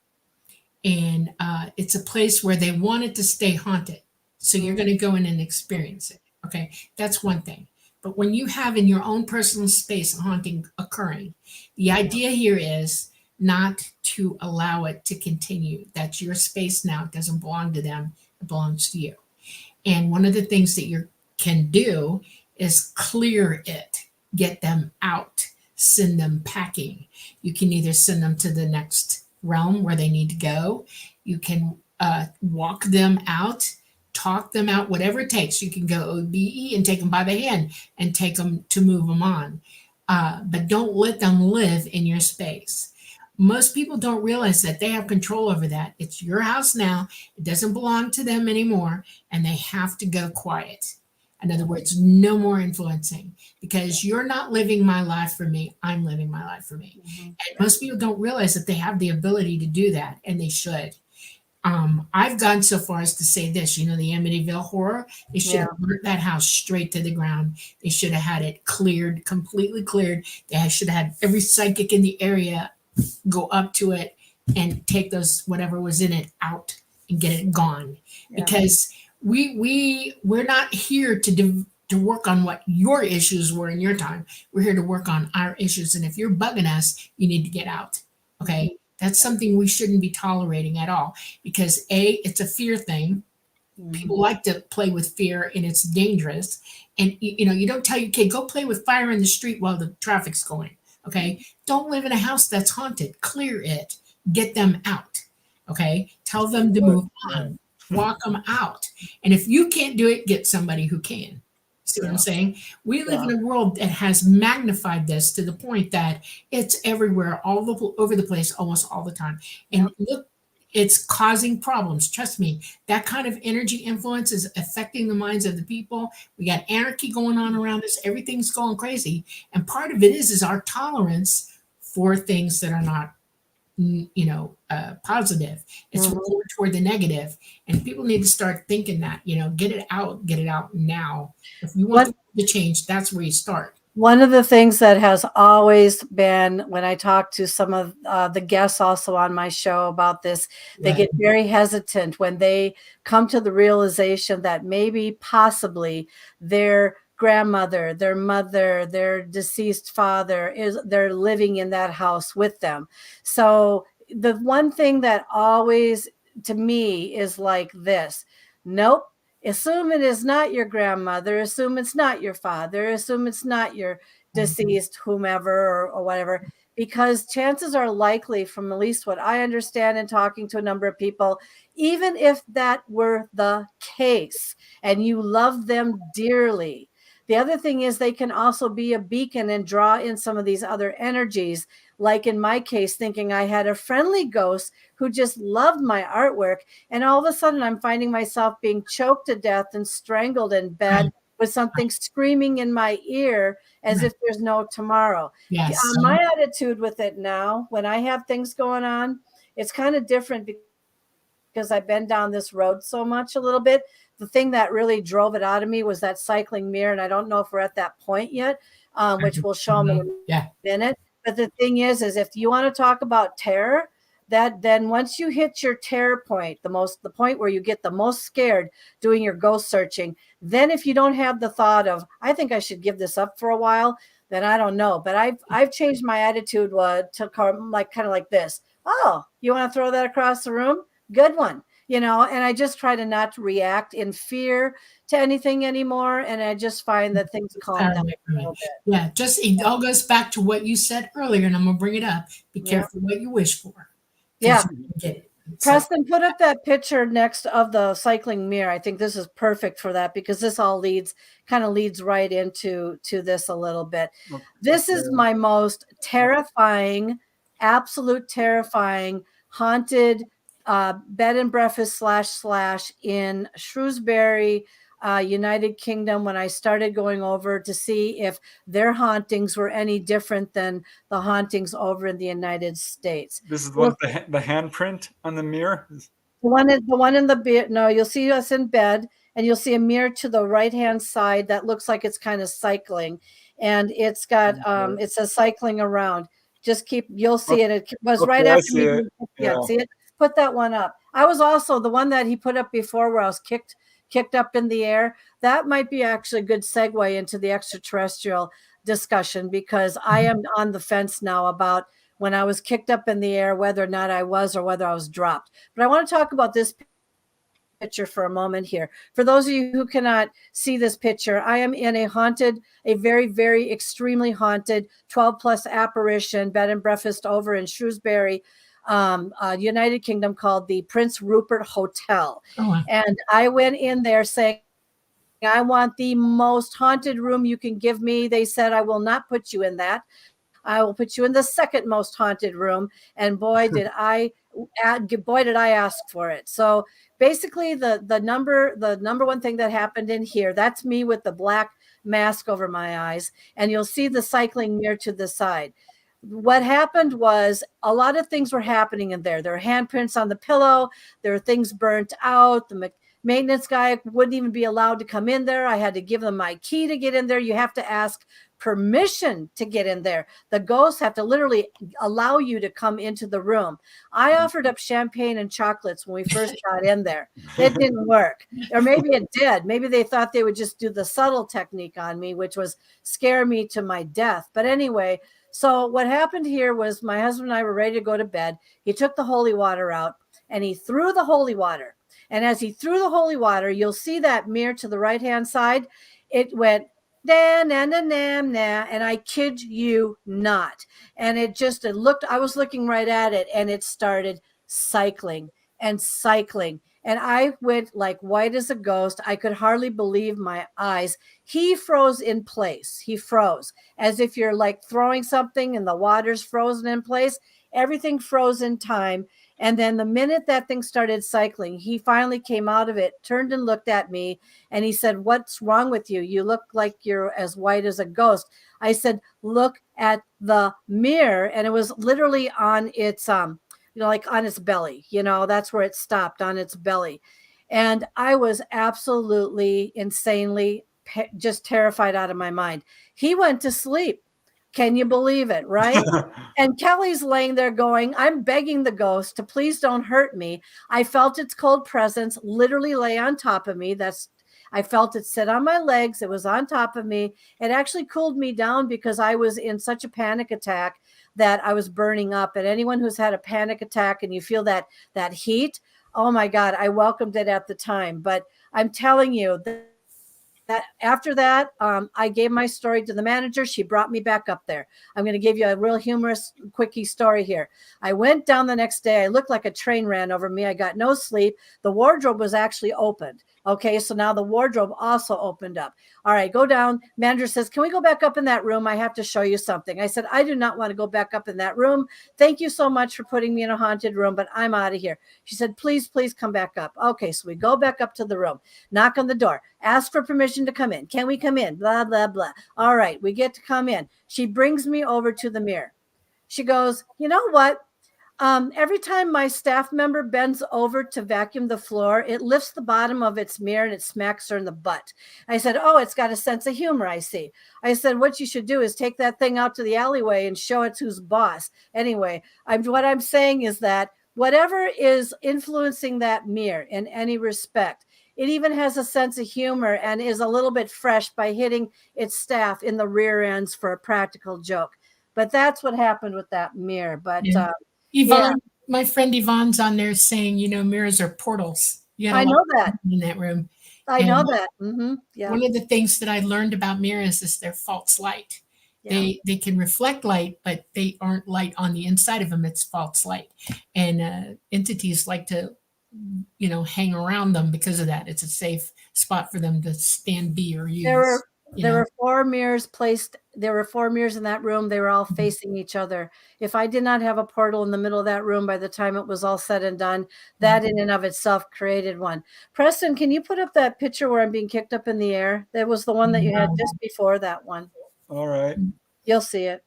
and it's a place where they want it to stay haunted, so you're going to go in and experience it. Okay, that's one thing. But when you have in your own personal space a haunting occurring, the idea here is not to allow it to continue. That's your space now. It doesn't belong to them. It belongs to you. And one of the things that you can do is clear it, get them out, send them packing. You can either send them to the next realm where they need to go. You can walk them out, talk them out, whatever it takes. You can go OBE and take them by the hand and take them to move them on. But don't let them live in your space. Most people don't realize that they have control over that. It's your house now. It doesn't belong to them anymore, and they have to go quiet. In other words, no more influencing, because you're not living my life for me. I'm living my life for me. And most people don't realize that they have the ability to do that, and they should. I've gone so far as to say this, the Amityville horror, they should have burnt that house straight to the ground. They should have had it cleared, completely cleared. They should have had every psychic in the area go up to it and take those, whatever was in it, out and get it gone. Because we're not here to work on what your issues were in your time. We're here to work on our issues. And if you're bugging us, you need to get out. Okay. That's something we shouldn't be tolerating at all, because it's a fear thing. People like to play with fear, and it's dangerous. And you don't tell your kid, go play with fire in the street while the traffic's going. Okay. Don't live in a house that's haunted. Clear it. Get them out. Okay. Tell them to move on. Walk them out. And if you can't do it, get somebody who can. See what I'm saying? We live in a world that has magnified this to the point that it's everywhere, all over the place, almost all the time. And look, it's causing problems. Trust me, that kind of energy influence is affecting the minds of the people. We got anarchy going on around us. Everything's going crazy. And part of it is our tolerance for things that are not positive. It's more toward the negative, and people need to start thinking that, get it out now. If you want the change, that's where you start. One of the things that has always been, when I talk to some of the guests also on my show about this, they get very hesitant when they come to the realization that maybe possibly their grandmother, their mother, their deceased father they're living in that house with them. So the one thing that always to me is like this: nope, assume it is not your grandmother, assume it's not your father, assume it's not your deceased whomever or whatever, because chances are likely, from at least what I understand in talking to a number of people, even if that were the case and you love them dearly, the other thing is they can also be a beacon and draw in some of these other energies. Like in my case, thinking I had a friendly ghost who just loved my artwork. And all of a sudden I'm finding myself being choked to death and strangled in bed with something screaming in my ear as if there's no tomorrow. Yes. My attitude with it now, when I have things going on, it's kind of different because I've been down this road so much a little bit. The thing that really drove it out of me was that cycling mirror. And I don't know if we're at that point yet, which we'll show them in a minute. But the thing is if you want to talk about terror, that then once you hit your terror point, the point where you get the most scared doing your ghost searching, then if you don't have the thought of, I think I should give this up for a while, then I don't know. But I've changed my attitude to kind of like this. Oh, you want to throw that across the room? Good one. and I just try to not react in fear to anything anymore. And I just find that things calm down a little bit. Yeah, just it all goes back to what you said earlier, and I'm gonna bring it up. Be Yeah. careful what you wish for. Yeah. You can get it. So, Preston, put up that picture next of the cycling mirror. I think this is perfect for that, because this all kind of leads right into this a little bit. This is my most terrifying, absolute terrifying, haunted bed and breakfast / in Shrewsbury, United Kingdom, when I started going over to see if their hauntings were any different than the hauntings over in the United States. This is the one with the handprint on the mirror? The one in the bed. No, you'll see us in bed, and you'll see a mirror to the right-hand side that looks like it's kind of cycling, and it's got it says cycling around. You'll see it. It was right after me. Yeah, see it? Put that one up. I was also the one that he put up before, where I was kicked up in the air. That might be actually a good segue into the extraterrestrial discussion, because I am on the fence now about when I was kicked up in the air, whether or not I was, or whether I was dropped. But I want to talk about this picture for a moment here. For those of you who cannot see this picture, I am in a very, very extremely haunted 12+ apparition bed and breakfast over in Shrewsbury, United Kingdom, called the Prince Rupert Hotel. oh, wow. And I went in there saying, I want the most haunted room you can give me. They said, I will not put you in that. I will put you in the second most haunted room. And boy, did I ask for it. So basically the number one thing that happened in here, that's me with the black mask over my eyes. And you'll see the cycling mirror to the side. What happened was a lot of things were happening in there. There are handprints on the pillow. There are things burnt out. The maintenance guy wouldn't even be allowed to come in there. I had to give them my key to get in there. You have to ask permission to get in there. The ghosts have to literally allow you to come into the room. I offered up champagne and chocolates when we first got in there. It didn't work. Or maybe it did. Maybe they thought they would just do the subtle technique on me, which was scare me to my death. But anyway, so what happened here was my husband and I were ready to go to bed. He took the holy water out and he threw the holy water. And as he threw the holy water, you'll see that mirror to the right-hand side. It went na na na na na, and I kid you not. And I was looking right at it, and it started cycling and cycling. And I went like white as a ghost. I could hardly believe my eyes. He froze in place. He froze as if you're like throwing something and the water's frozen in place. Everything froze in time. And then the minute that thing started cycling, he finally came out of it, turned and looked at me, and he said, "What's wrong with you? You look like you're as white as a ghost." I said, "Look at the mirror." And it was literally on its, like on its belly, that's where it stopped, on its belly. And I was absolutely insanely just terrified out of my mind. He went to sleep. Can you believe it, right? And Kelly's laying there going, I'm begging the ghost to please don't hurt me. I felt its cold presence literally lay on top of me. I felt it sit on my legs. It was on top of me. It actually cooled me down because I was in such a panic attack that I was burning up. And anyone who's had a panic attack and you feel that heat, oh my God, I welcomed it at the time. But I'm telling you that after that, I gave my story to the manager. She brought me back up there. I'm going to give you a real humorous, quickie story here. I went down the next day. I looked like a train ran over me. I got no sleep. The wardrobe was actually opened. Okay, so now the wardrobe also opened up. All right, go down. Manager says, can we go back up in that room? I have to show you something. I said, I do not want to go back up in that room. Thank you so much for putting me in a haunted room, but I'm out of here. She said, please come back up. Okay, so we go back up to the room, knock on the door, ask for permission to come in. Can we come in? Blah, blah, blah. All right, we get to come in. She brings me over to the mirror. She goes, you know what? Every time my staff member bends over to vacuum the floor, it lifts the bottom of its mirror and it smacks her in the butt. I said, oh, it's got a sense of humor, I see. I said, what you should do is take that thing out to the alleyway and show it who's boss. Anyway, what I'm saying is that whatever is influencing that mirror in any respect, it even has a sense of humor and is a little bit fresh by hitting its staff in the rear ends for a practical joke. But that's what happened with that mirror. But yeah. My friend Yvonne's on there saying, mirrors are portals. You got a I lot know that. in that room. I know And that. Yeah. one of the things that I learned about mirrors is they're false light. Yeah. They can reflect light, but they aren't light on the inside of them. It's false light, and entities like to, hang around them because of that. It's a safe spot for them to stand, be, or There use. were there were 4 mirrors placed. There were 4 mirrors in that room. They were all Mhm. facing each other. If I did not have a portal in the middle of that room by the time it was all said and done, that Mhm. in and of itself created one. Preston, can you put up that picture where I'm being kicked up in the air? That was the one that you had just before that one. All right. You'll see it.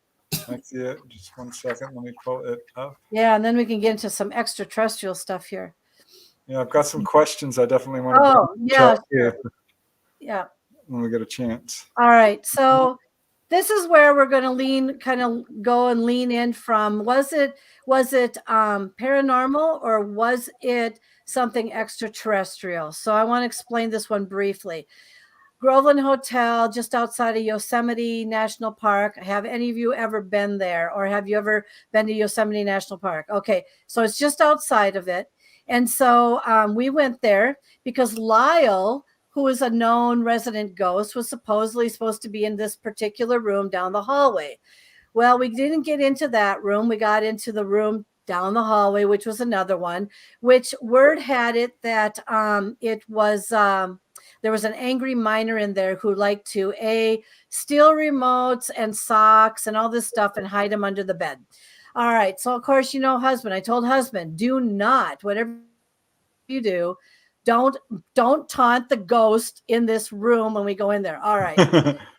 I see it. Just one second. Let me pull it up. Yeah, and then we can get into some extraterrestrial stuff here. Yeah, I've got some questions I definitely want to Oh, bring yeah, to you yeah. when we get a chance. All right. So this is where we're going to kind of go and lean in from. Was it paranormal, or was it something extraterrestrial? So I want to explain this one briefly. Groveland Hotel, just outside of Yosemite National Park. Have any of you ever been there, or have you ever been to Yosemite National Park? Okay, so it's just outside of it. And so we went there because Lyle, who is a known resident ghost, was supposedly supposed to be in this particular room down the hallway. Well, we didn't get into that room. We got into the room down the hallway, which was another one, which word had it that it was there was an angry miner in there who liked to steal remotes and socks and all this stuff and hide them under the bed. All right. So of course, husband, I told husband, do not, whatever you do, don't taunt the ghost in this room when we go in there. All right.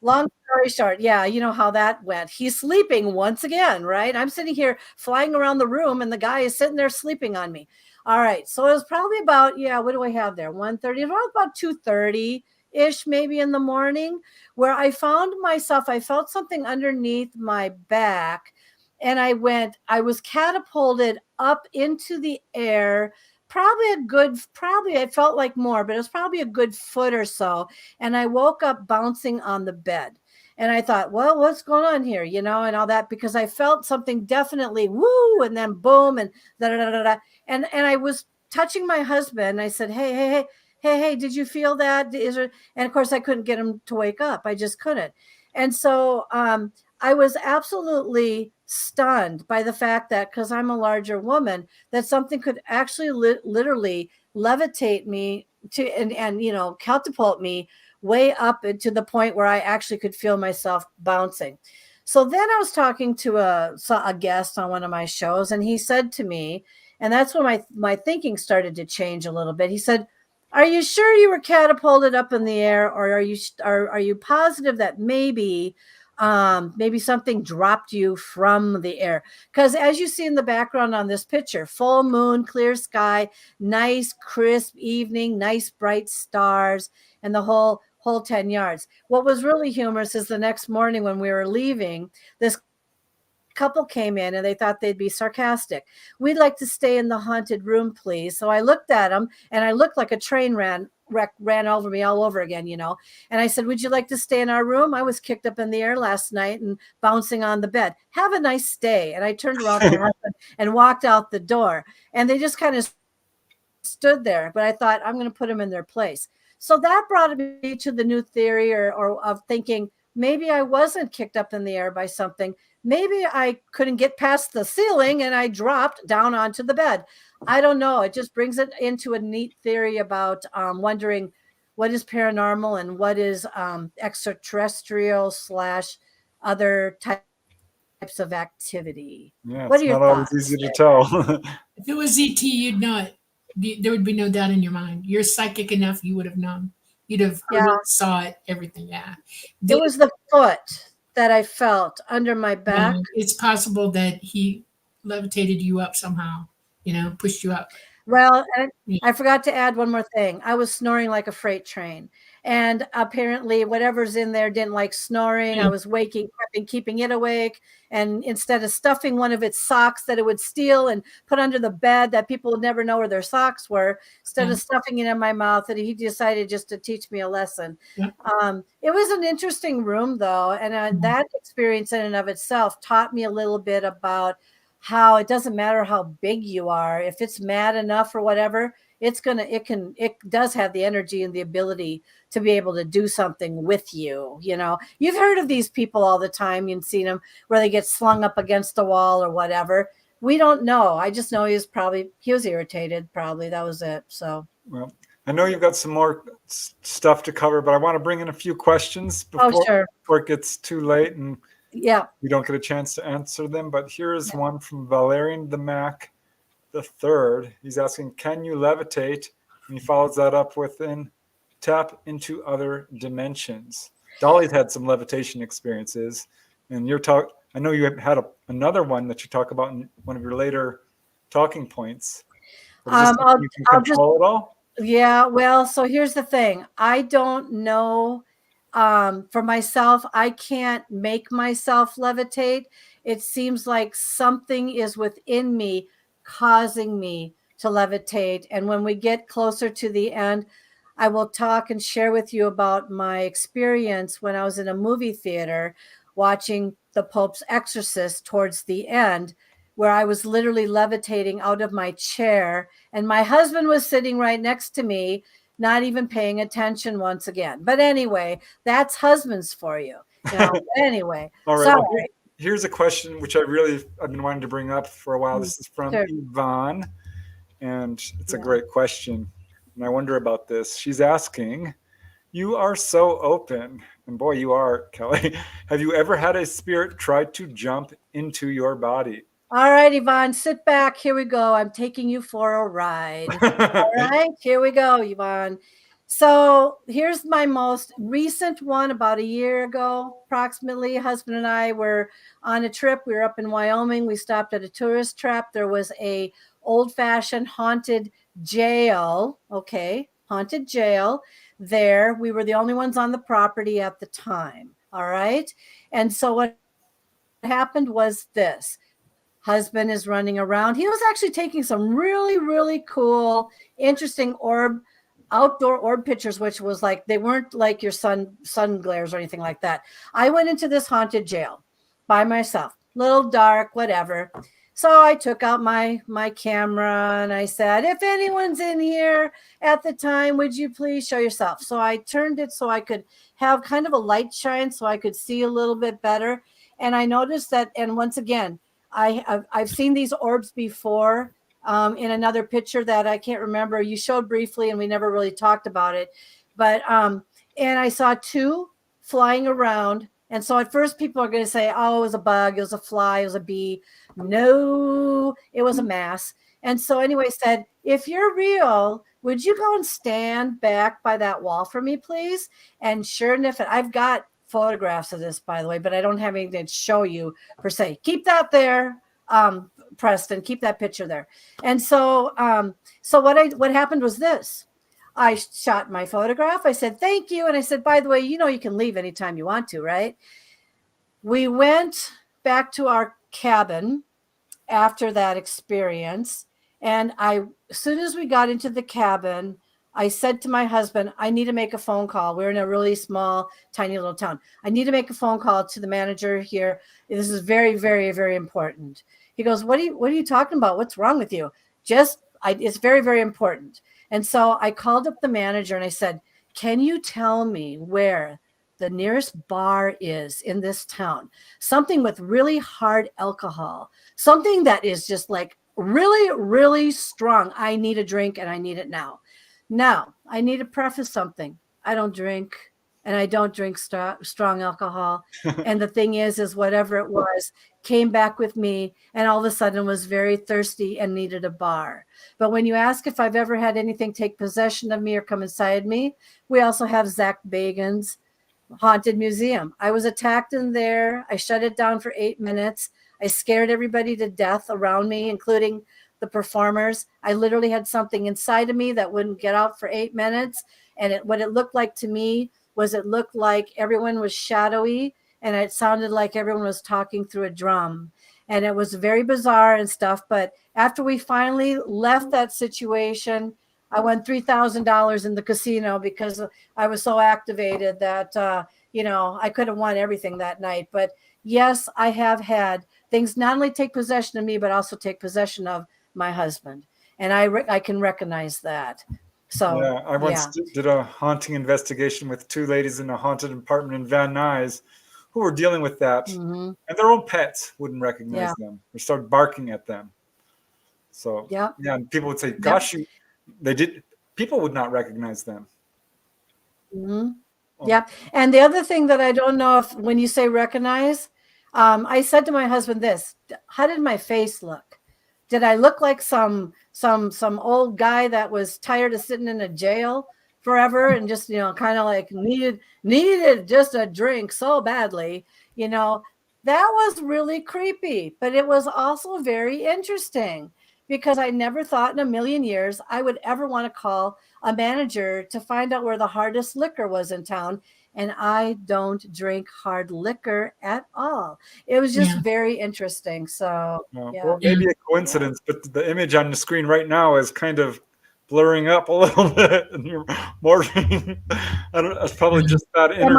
Long story short, yeah, you know how that went. He's sleeping once again, right? I'm sitting here flying around the room and the guy is sitting there sleeping on me. All right. So it was probably about, what do I have there? 1:30, about 2:30-ish, maybe in the morning, where I found myself, I felt something underneath my back, and I was catapulted up into the air. Probably it felt like more, but it was probably a good foot or so. And I woke up bouncing on the bed. And I thought, well, what's going on here? And all that, because I felt something definitely woo, and then boom, and da da da da da. And I was touching my husband. I said, hey, did you feel that? And of course I couldn't get him to wake up. I just couldn't. And so I was absolutely stunned by the fact that, because I'm a larger woman, that something could actually literally levitate me and catapult me way up to the point where I actually could feel myself bouncing. So then I was talking to a guest on one of my shows, and he said to me, and that's when my thinking started to change a little bit. He said, "Are you sure you were catapulted up in the air, or are you positive that maybe something dropped you from the air?" Because as you see in the background on this picture, full moon, clear sky, nice crisp evening, nice bright stars, and the whole 10 yards. What was really humorous is the next morning when we were leaving, this couple came in and they thought they'd be sarcastic. "We'd like to stay in the haunted room, please." So I looked at them, and I looked like a train ran over me all over again, And I said, "Would you like to stay in our room? I was kicked up in the air last night and bouncing on the bed. Have a nice stay." And I turned around to my husband and walked out the door. And they just kind of stood there. But I thought, I'm going to put them in their place. So that brought me to the new theory or of thinking, maybe I wasn't kicked up in the air by something. Maybe I couldn't get past the ceiling and I dropped down onto the bed. I don't know. It just brings it into a neat theory about wondering what is paranormal and what is extraterrestrial / other types of activity. Yeah, What it's are your not always thoughts? easy to tell. If it was ET, you'd know it. There would be no doubt in your mind. You're psychic enough, you would have known. You'd have heard it, saw it, everything. Yeah. It was the foot that I felt under my back. It's possible that he levitated you up somehow, pushed you up. Well, I forgot to add one more thing. I was snoring like a freight train. And apparently whatever's in there didn't like snoring. I was keeping it awake. And instead of stuffing one of its socks that it would steal and put under the bed that people would never know where their socks were, instead of stuffing it in my mouth, that he decided just to teach me a lesson. Yeah. It was an interesting room, though. And that experience in and of itself taught me a little bit about how it doesn't matter how big you are. If it's mad enough or whatever, it does have the energy and the ability to be able to do something with you. You know, you've heard of these people all the time. You've seen them where they get slung up against the wall or whatever. We don't know. I just know he was irritated. Probably that was it. So, well, I know you've got some more stuff to cover, but I want to bring in a few questions sure. before it gets too late and yeah. we don't get a chance to answer them. But here's one from Valerian the Mac the Third. He's asking, can you levitate? And he follows that up with tap into other dimensions. Dolly's had some levitation experiences, and I know you had another one that you talk about in one of your later talking points. You can control it all? Yeah, well, so here's the thing. I don't know. For myself, I can't make myself levitate. It seems like something is within me causing me to levitate. And when we get closer to the end, I will talk and share with you about my experience when I was in a movie theater watching the Pope's Exorcist towards the end, where I was literally levitating out of my chair, and my husband was sitting right next to me, not even paying attention once again. But anyway, that's husbands for you. Anyway. All right. Well, here's a question which I've been wanting to bring up for a while. This is from Yvonne, and it's a great question. And I wonder about this. She's asking, you are so open, and boy, you are, Kelly. Have you ever had a spirit try to jump into your body? All right, Yvonne, sit back. Here we go. I'm taking you for a ride. All right, here we go, Yvonne. So here's my most recent one. About a year ago, approximately, husband and I were on a trip. We were up in Wyoming. We stopped at a tourist trap. There was a old-fashioned haunted jail. Okay, haunted jail there. We were the only ones on the property at the time. All right. And so what happened was this. Husband is running around. He was actually taking some really, really cool, interesting outdoor orb pictures, which was like, they weren't like your sun glares or anything like that. I went into this haunted jail by myself, little dark, whatever. So I took out my camera and I said, if anyone's in here at the time, would you please show yourself? So I turned it so I could have kind of a light shine so I could see a little bit better. And I noticed that, and once again, I've seen these orbs before in another picture that I can't remember. You showed briefly and we never really talked about it. But and I saw two flying around. And so at first people are going to say, oh, it was a bug, it was a fly, it was a bee. No, it was a mass. And so anyway, said, if you're real, would you go and stand back by that wall for me, please? And sure enough, I've got photographs of this, by the way, but I don't have anything to show you per se. Keep that there, Preston. Keep that picture there. And so, what happened was this. I shot my photograph. I said, thank you. And I said, by the way, you can leave anytime you want to, right? We went back to our cabin after that experience. And as soon as we got into the cabin, I said to my husband, I need to make a phone call. We're in a really small, tiny little town. I need to make a phone call to the manager here. This is very, very, very important. He goes, what are you talking about? What's wrong with you? It's very, very important. And so I called up the manager and I said, can you tell me where the nearest bar is in this town? Something with really hard alcohol, something that is just like really, really strong. I need a drink and I need it now. Now, I need to preface something. I don't drink, and I don't drink strong alcohol. And the thing is whatever it was came back with me, and all of a sudden was very thirsty and needed a bar. But when you ask if I've ever had anything take possession of me or come inside me, we also have Zach Bagan's Haunted Museum. I was attacked in there. I shut it down for 8 minutes. I scared everybody to death around me, including the performers. I literally had something inside of me that wouldn't get out for 8 minutes. And what it looked like to me was it looked like everyone was shadowy and it sounded like everyone was talking through a drum. And it was very bizarre and stuff. But after we finally left that situation, I won $3,000 in the casino because I was so activated that, I could have won everything that night. But yes, I have had things not only take possession of me, but also take possession of my husband. And I can recognize that. So, yeah, I once did a haunting investigation with 2 ladies in a haunted apartment in Van Nuys who were dealing with that. Mm-hmm. And their own pets wouldn't recognize them or start barking at them. So, yeah, and people would say, gosh, people would not recognize them. Mm-hmm. Yeah. And the other thing that I don't know if when you say recognize, I said to my husband this, how did my face look? Did I look like some old guy that was tired of sitting in a jail forever and just, kind of like needed just a drink so badly, that was really creepy, but it was also very interesting because I never thought in a million years I would ever want to call a manager to find out where the hardest liquor was in town. And I don't drink hard liquor at all. It was just very interesting. So, well, maybe a coincidence, but the image on the screen right now is kind of blurring up a little bit. And you're morphing. It's probably just that internet.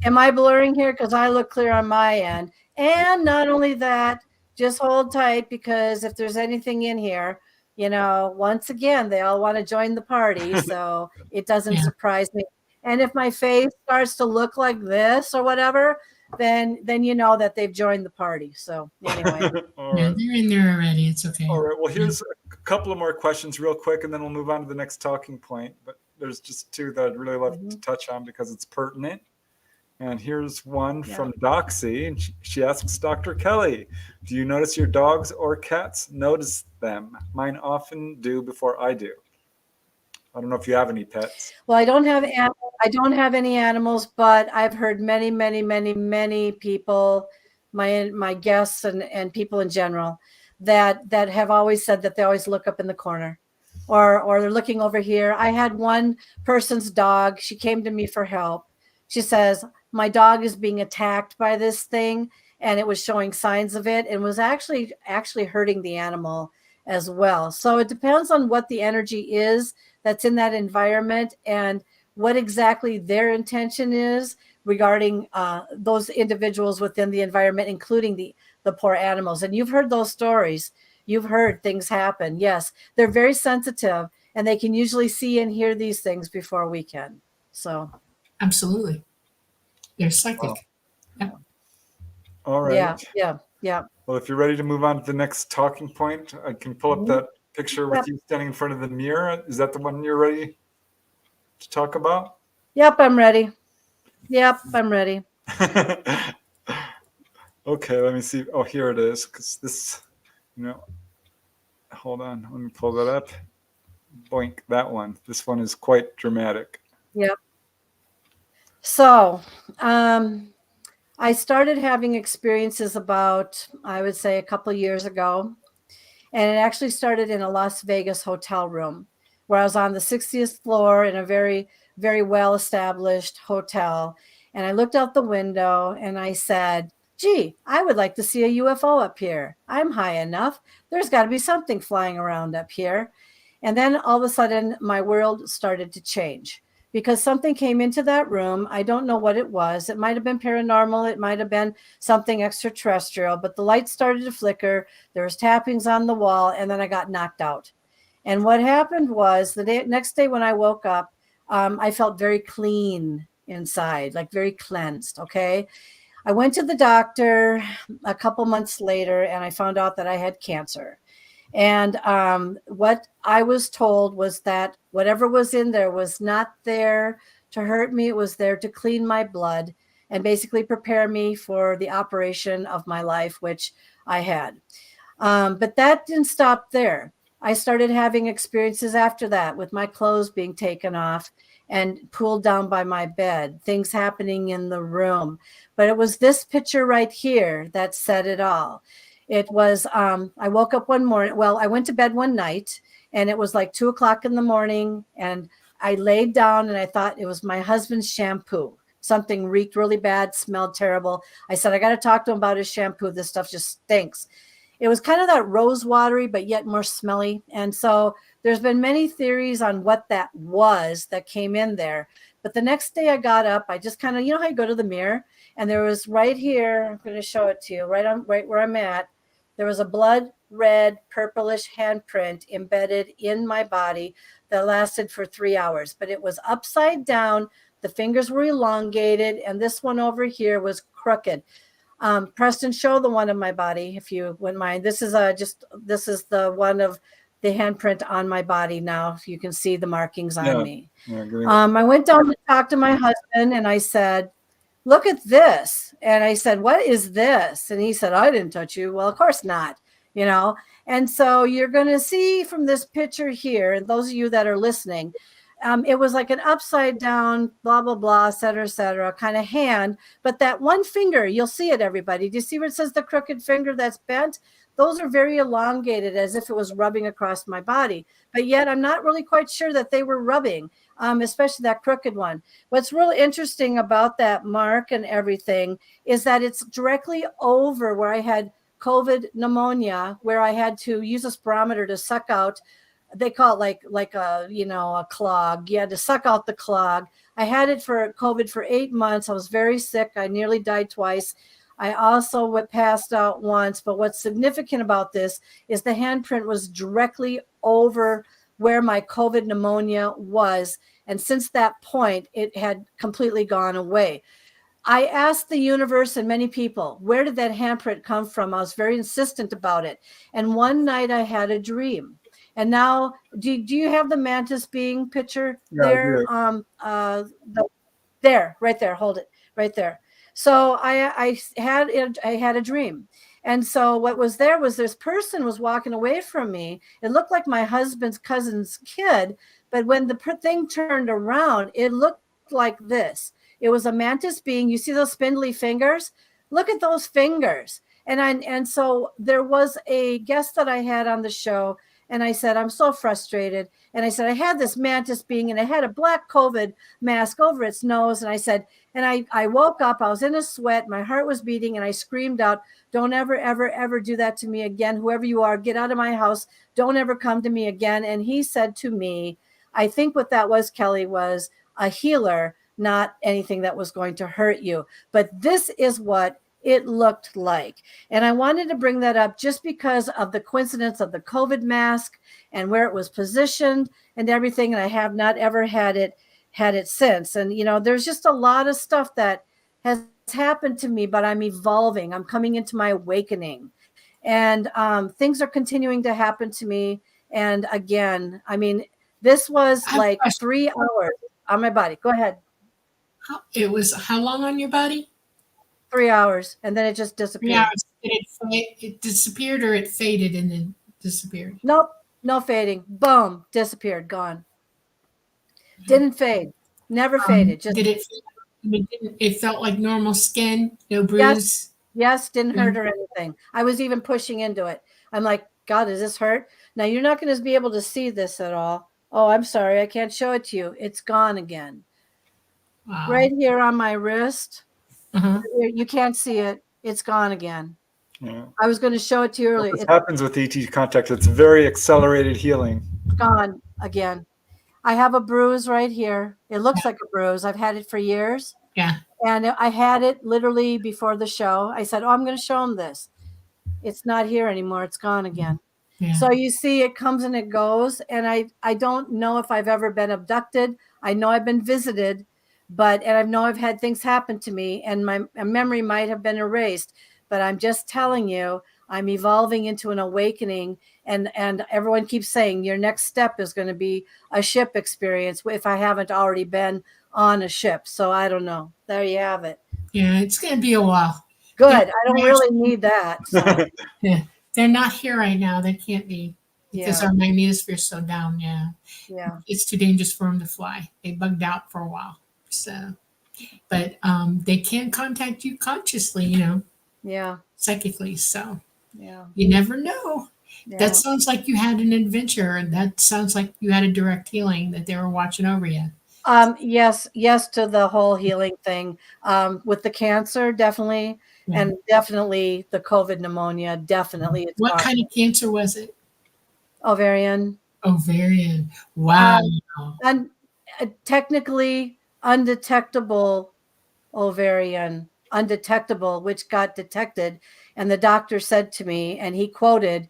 Am I blurring here? Because I look clear on my end. And not only that, just hold tight, because if there's anything in here, once again, they all want to join the party. So it doesn't surprise me. And if my face starts to look like this or whatever, then you know that they've joined the party. So anyway. Yeah, they're in there already. It's okay. All right. Well, here's a couple of more questions real quick, and then we'll move on to the next talking point. But there's just 2 that I'd really love to touch on because it's pertinent. And here's one from Doxy, and she asks Dr. Kelly, do you notice your dogs or cats notice them? Mine often do before I do. I don't know if you have any pets. Well, I don't have any animals, but I've heard many, many, many, many people, my guests and people in general, that have always said that they always look up in the corner, or they're looking over here. I had one person's dog. She came to me for help. She says, my dog is being attacked by this thing, and it was showing signs of it and was actually hurting the animal as well. So it depends on what the energy is that's in that environment and what exactly their intention is regarding those individuals within the environment, including the poor animals. And you've heard those stories. You've heard things happen. Yes, they're very sensitive, and they can usually see and hear these things before we can. So absolutely. They're psychic. Yeah. All right. Yeah. Well, if you're ready to move on to the next talking point, I can pull up that picture with you standing in front of the mirror. Is that the one you're ready to talk about? Yep, I'm ready. Okay, let me see. Oh, here it is. Because this, hold on. Let me pull that up. Boink, that one. This one is quite dramatic. Yep. So, I started having experiences about, I would say, a couple of years ago. And it actually started in a Las Vegas hotel room where I was on the 60th floor in a very, very well-established hotel. And I looked out the window and I said, gee, I would like to see a UFO up here. I'm high enough. There's got to be something flying around up here. And then all of a sudden, my world started to change. Because something came into that room. I don't know what it was. It might have been paranormal. It might have been something extraterrestrial, but the light started to flicker. There was tappings on the wall, and then I got knocked out. And what happened was next day when I woke up, I felt very clean inside, like very cleansed, okay? I went to the doctor a couple months later, and I found out that I had cancer. And what I was told was that whatever was in there was not there to hurt me. It was there to clean my blood and basically prepare me for the operation of my life, which I had. But that didn't stop there. I started having experiences after that with my clothes being taken off and pulled down by my bed, things happening in the room. But it was this picture right here that said it all. It was, I woke up one morning. Well, I went to bed one night and it was like 2:00 in the morning, and I laid down and I thought it was my husband's shampoo. Something reeked really bad, smelled terrible. I said, I got to talk to him about his shampoo. This stuff just stinks. It was kind of that rose watery, but yet more smelly. And so there's been many theories on what that was that came in there. But the next day I got up, I just kind of, how you go to the mirror And there was right here, I'm going to show it to you, right where I'm at. There was a blood red, purplish handprint embedded in my body that lasted for 3 hours, but it was upside down. The fingers were elongated, and this one over here was crooked. Preston, show the one of my body if you wouldn't mind. This is the one of the handprint on my body. Now you can see the markings on me. I went down to talk to my husband, and I said, "Look at this." And I said, "What is this?" And he said, "I didn't touch you." Well, of course not, you know. And so you're going to see from this picture here, and those of you that are listening, it was like an upside down, blah, blah, blah, et cetera, kind of hand. But that one finger, you'll see it, everybody. Do you see where it says the crooked finger that's bent? Those are very elongated, as if it was rubbing across my body. But yet I'm not really quite sure that they were rubbing, especially that crooked one. What's really interesting about that mark and everything is that it's directly over where I had COVID pneumonia, where I had to use a spirometer to suck out. They call it like a clog. You had to suck out the clog. I had it for COVID for 8 months. I was very sick. I nearly died twice. I also passed out once. But what's significant about this is the handprint was directly over where my COVID pneumonia was. And since that point, it had completely gone away. I asked the universe and many people, where did that handprint come from? I was very insistent about it. And one night I had a dream. And now, do you have the mantis being picture there? There, right there. Hold it, right there. So I had a dream, and so what was there was this person was walking away from me. It looked like my husband's cousin's kid, but when the thing turned around, it looked like this. It was a mantis being. You see those spindly fingers? Look at those fingers. And so there was a guest that I had on the show. And I said, I'm so frustrated. And I said, I had this mantis being, and it had a black COVID mask over its nose. And I said, and I woke up, I was in a sweat, my heart was beating, and I screamed out, don't ever, ever, ever do that to me again. Whoever you are, get out of my house. Don't ever come to me again. And he said to me, I think what that was, Kelly, was a healer, not anything that was going to hurt you. But this is what it looked like. And I wanted to bring that up just because of the coincidence of the COVID mask and where it was positioned and everything. And I have not ever had it since. And, there's just a lot of stuff that has happened to me, but I'm evolving. I'm coming into my awakening. And things are continuing to happen to me. And again, this was like 3 hours on my body. Go ahead. It was how long on your body? 3 hours, and then it just disappeared. 3 hours. It disappeared, or it faded and then disappeared? Nope, no fading. Boom, disappeared, gone. Didn't fade, never faded. Just did it? It felt like normal skin, no bruise. Yes, didn't hurt or anything. I was even pushing into it. I'm like, God, does this hurt? Now you're not going to be able to see this at all. Oh, I'm sorry, I can't show it to you. It's gone again. Wow. Right here on my wrist. You can't see it. It's gone again. Yeah. I was going to show it to you earlier. What happens with ET contact? It's very accelerated healing. Gone again. I have a bruise right here. It looks like a bruise. I've had it for years. Yeah. And I had it literally before the show. I said, I'm going to show them this. It's not here anymore. It's gone again. Yeah. So you see, it comes and it goes. And I don't know if I've ever been abducted. I know I've been visited. And I know I've had things happen to me, and my memory might have been erased. But I'm just telling you, I'm evolving into an awakening. And everyone keeps saying your next step is going to be a ship experience if I haven't already been on a ship. So I don't know. There you have it. Yeah, it's going to be a while. Good. I don't really need that. So. Yeah, they're not here right now. They can't be because our magnetosphere is so down. Yeah. It's too dangerous for them to fly. They bugged out for a while. So, but they can contact you consciously, psychically. So, you never know. Yeah. That sounds like you had an adventure, and that sounds like you had a direct healing that they were watching over you. Yes to the whole healing thing. With the cancer, definitely, and definitely the COVID pneumonia, definitely. What kind of cancer was it? Ovarian. Wow. And technically undetectable ovarian undetectable, which got detected. And the doctor said to me, and he quoted,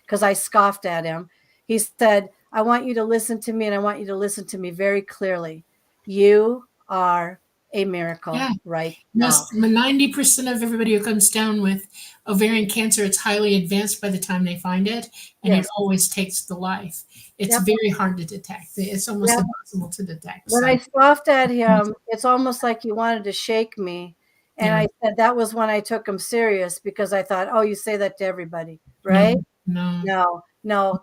because I scoffed at him, he said, I want you to listen to me, and I want you to listen to me very clearly. You are a miracle right now. 90% of everybody who comes down with ovarian cancer, it's highly advanced by the time they find it, and it always takes the life. It's very hard to detect. It's almost impossible to detect. When I scoffed at him, it's almost like he wanted to shake me. And I said that was when I took him serious, because I thought, oh, you say that to everybody, right? No.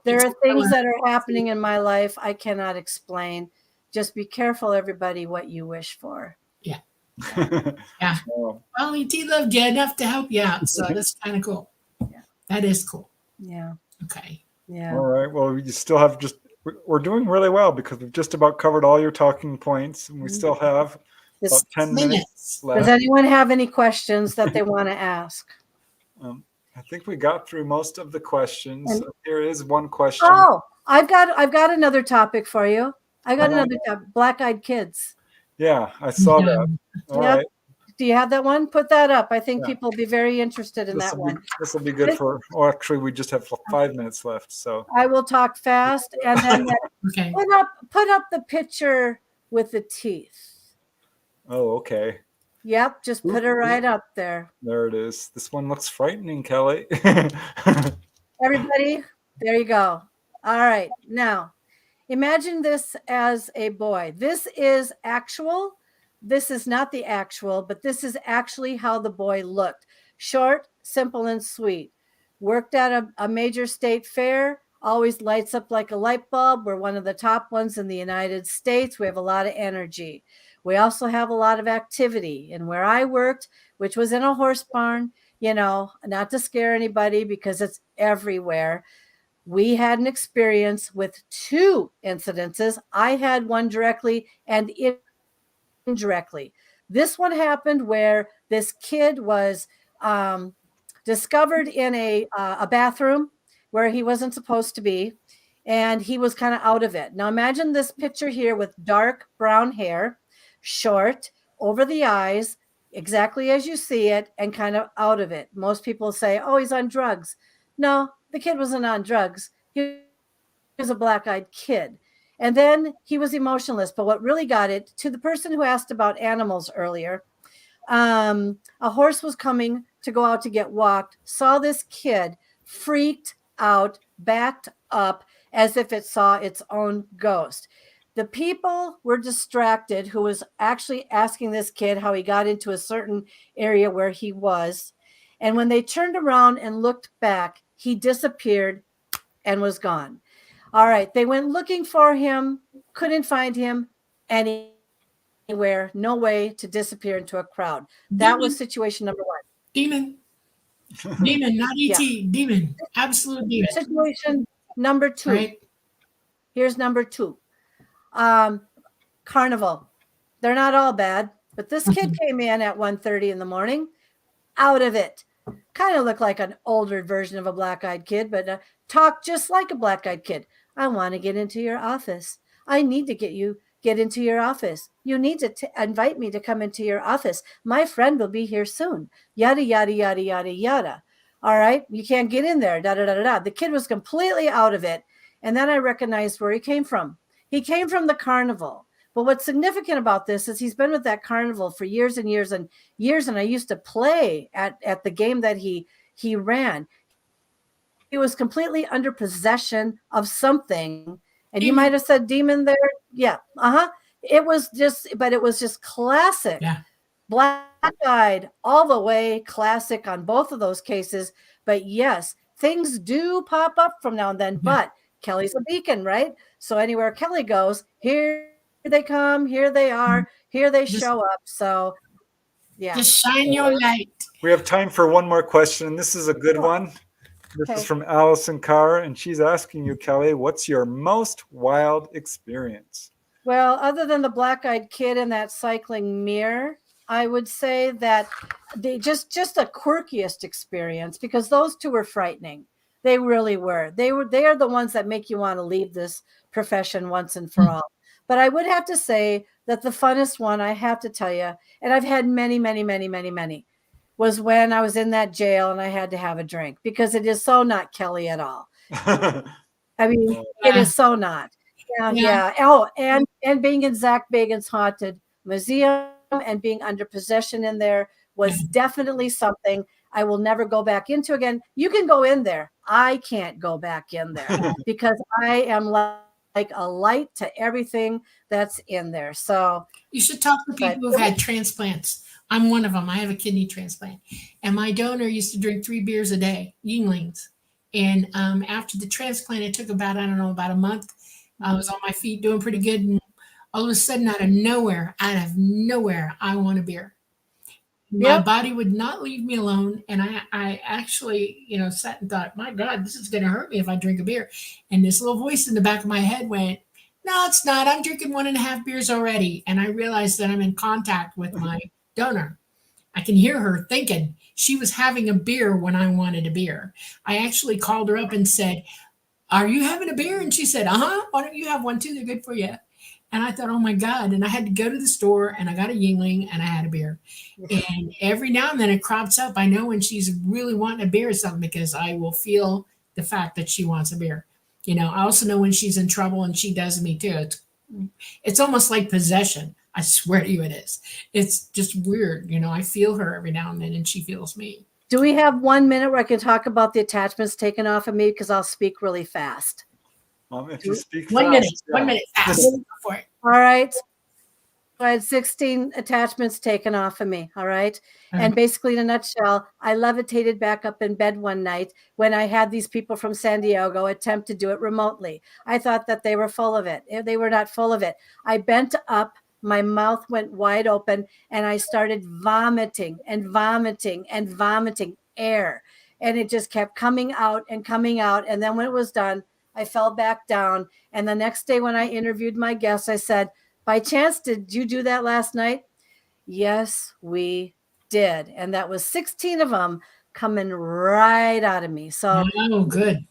There are things that are happening in my life I cannot explain. Just be careful, everybody, what you wish for. Yeah. Well, he loved you enough to help you out, so that's kind of cool. That is cool. Yeah. Okay. Yeah. All right. Well, you still have we're doing really well, because we've just about covered all your talking points, and we still have about 10 minutes left. Does anyone have any questions that they want to ask? I think we got through most of the questions. There is one question. Oh, I've got another topic for you. I got another topic. Black-eyed kids. Yeah, I saw that. All right. Do you have that one? Put that up. I think people will be very interested in that one. This will be good actually, we just have 5 minutes left. So I will talk fast, and then put up the picture with the teeth. Oh, okay. Yep, just put it right up there. There it is. This one looks frightening, Kelly. Everybody, there you go. All right. Now, imagine this as a boy. This is actual. This is not the actual, but this is actually how the boy looked. Short, simple, and sweet. Worked at a major state fair. Always lights up like a light bulb. We're one of the top ones in the United States. We have a lot of energy. We also have a lot of activity. And where I worked, which was in a horse barn, not to scare anybody because it's everywhere, we had an experience with 2 incidences. I had one directly and indirectly. This one happened where this kid was discovered in a bathroom where he wasn't supposed to be, and he was kind of out of it. Now imagine this picture here with dark brown hair, short, over the eyes, exactly as you see it, and kind of out of it. Most people say, oh, he's on drugs. No, the kid wasn't on drugs. He was a black-eyed kid. And then he was emotionless. But what really got it, to the person who asked about animals earlier, a horse was coming to go out to get walked, saw this kid, freaked out, backed up as if it saw its own ghost. The people were distracted who was actually asking this kid how he got into a certain area where he was. And when they turned around and looked back, he disappeared and was gone. All right. They went looking for him, couldn't find him anywhere, no way to disappear into a crowd. That was situation number 1. Demon, not E.T. Demon, absolute demon. Situation number 2. Right. Here's number 2. Carnival. They're not all bad, but this kid came in at 1:30 in the morning, out of it. Kind of looked like an older version of a black-eyed kid, but talked just like a black-eyed kid. I want to get into your office. I need to get into your office. You need to invite me to come into your office. My friend will be here soon. Yada, yada, yada, yada, yada. All right. You can't get in there. Da, da, da, da, da. The kid was completely out of it. And then I recognized where he came from. He came from the carnival. But what's significant about this is he's been with that carnival for years and years and years. And I used to play at the game that he ran. He was completely under possession of something. And you might have said demon there. Yeah. It was just classic. Yeah. Black-eyed all the way, classic on both of those cases. But yes, things do pop up from now and then. Yeah. But Kelly's a beacon, right? So anywhere Kelly goes, here they come, here they are, here they show up. So yeah. Just shine your light. We have time for one more question, and this is a good one. This is from Allison Carr, and she's asking you, Kelly, what's your most wild experience? Well, other than the black-eyed kid in that cycling mirror, I would say that they just the quirkiest experience, because those 2 were frightening. They really were. They are the ones that make you want to leave this profession once and for all. But I would have to say that the funnest one, I have to tell you, and I've had many, many, many, many, many, was when I was in that jail and I had to have a drink, because it is so not Kelly at all. I mean, it is so not. Yeah, yeah. Oh, and being in Zach Bagan's haunted museum and being under possession in there was definitely something I will never go back into again. You can go in there. I can't go back in there because I am like a light to everything that's in there. So you should talk to people who've had transplants. I'm one of them. I have a kidney transplant, and my donor used to drink 3 beers a day, Yinglings. And after the transplant, it took about a month. I was on my feet doing pretty good, and all of a sudden, out of nowhere, I want a beer. My body would not leave me alone, and I actually, sat and thought, my God, this is going to hurt me if I drink a beer. And this little voice in the back of my head went, no, it's not. I'm drinking 1.5 beers already. And I realized that I'm in contact with my donor. I can hear her thinking she was having a beer when I wanted a beer. I actually called her up and said, are you having a beer? And she said, uh-huh. Why don't you have one too? They're good for you. And I thought, oh my God. And I had to go to the store and I got a Yingling and I had a beer. And every now and then it crops up. I know when she's really wanting a beer or something, because I will feel the fact that she wants a beer. I also know when she's in trouble, and she does me too. It's almost like possession. I swear to you it is. It's just weird. I feel her every now and then, and she feels me. Do we have 1 minute where I can talk about the attachments taken off of me? Because I'll speak really fast. If you speak 1 minute, 1 minute, fast. Go for it. All right. I had 16 attachments taken off of me. All right. And basically, in a nutshell, I levitated back up in bed one night when I had these people from San Diego attempt to do it remotely. I thought that they were full of it. They were not full of it. I bent up, my mouth went wide open, and I started vomiting and vomiting and vomiting air. And it just kept coming out and coming out. And then when it was done, I fell back down. And the next day when I interviewed my guests, I said, by chance, did you do that last night? Yes, we did. And that was 16 of them coming right out of me. So, oh, good.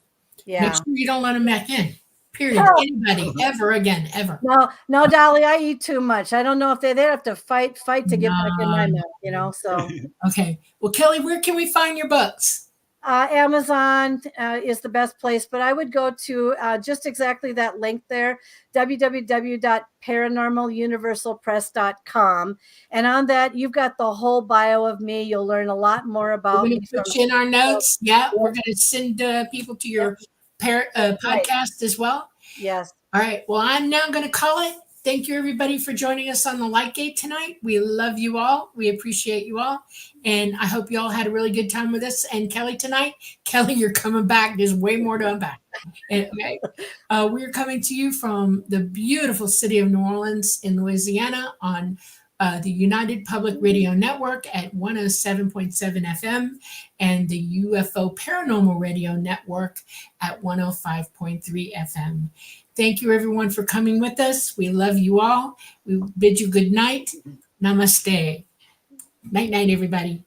Yeah. Make sure you don't let them back in. Period. Anybody, ever again, ever. No, Dolly, I eat too much. I don't know if they have to fight to get back in my mouth, so. Okay. Well, Kelly, where can we find your books? Amazon is the best place, but I would go to just exactly that link there, www.paranormaluniversalpress.com. And on that, you've got the whole bio of me. You'll learn a lot more about me. We're going to put you in our notes. Yeah. We're going to send people to your podcast as well. Yes. All right. Well, I'm now going to call it. Thank you, everybody, for joining us on the Lightgate tonight. We love you all. We appreciate you all. And I hope you all had a really good time with us and Kelly tonight. Kelly, you're coming back. There's way more to unpack. Okay. We're coming to you from the beautiful city of New Orleans in Louisiana on the United Public Radio Network at 107.7 FM and the UFO Paranormal Radio Network at 105.3 FM. Thank you, everyone, for coming with us. We love you all. We bid you good night. Namaste. Night, night, everybody.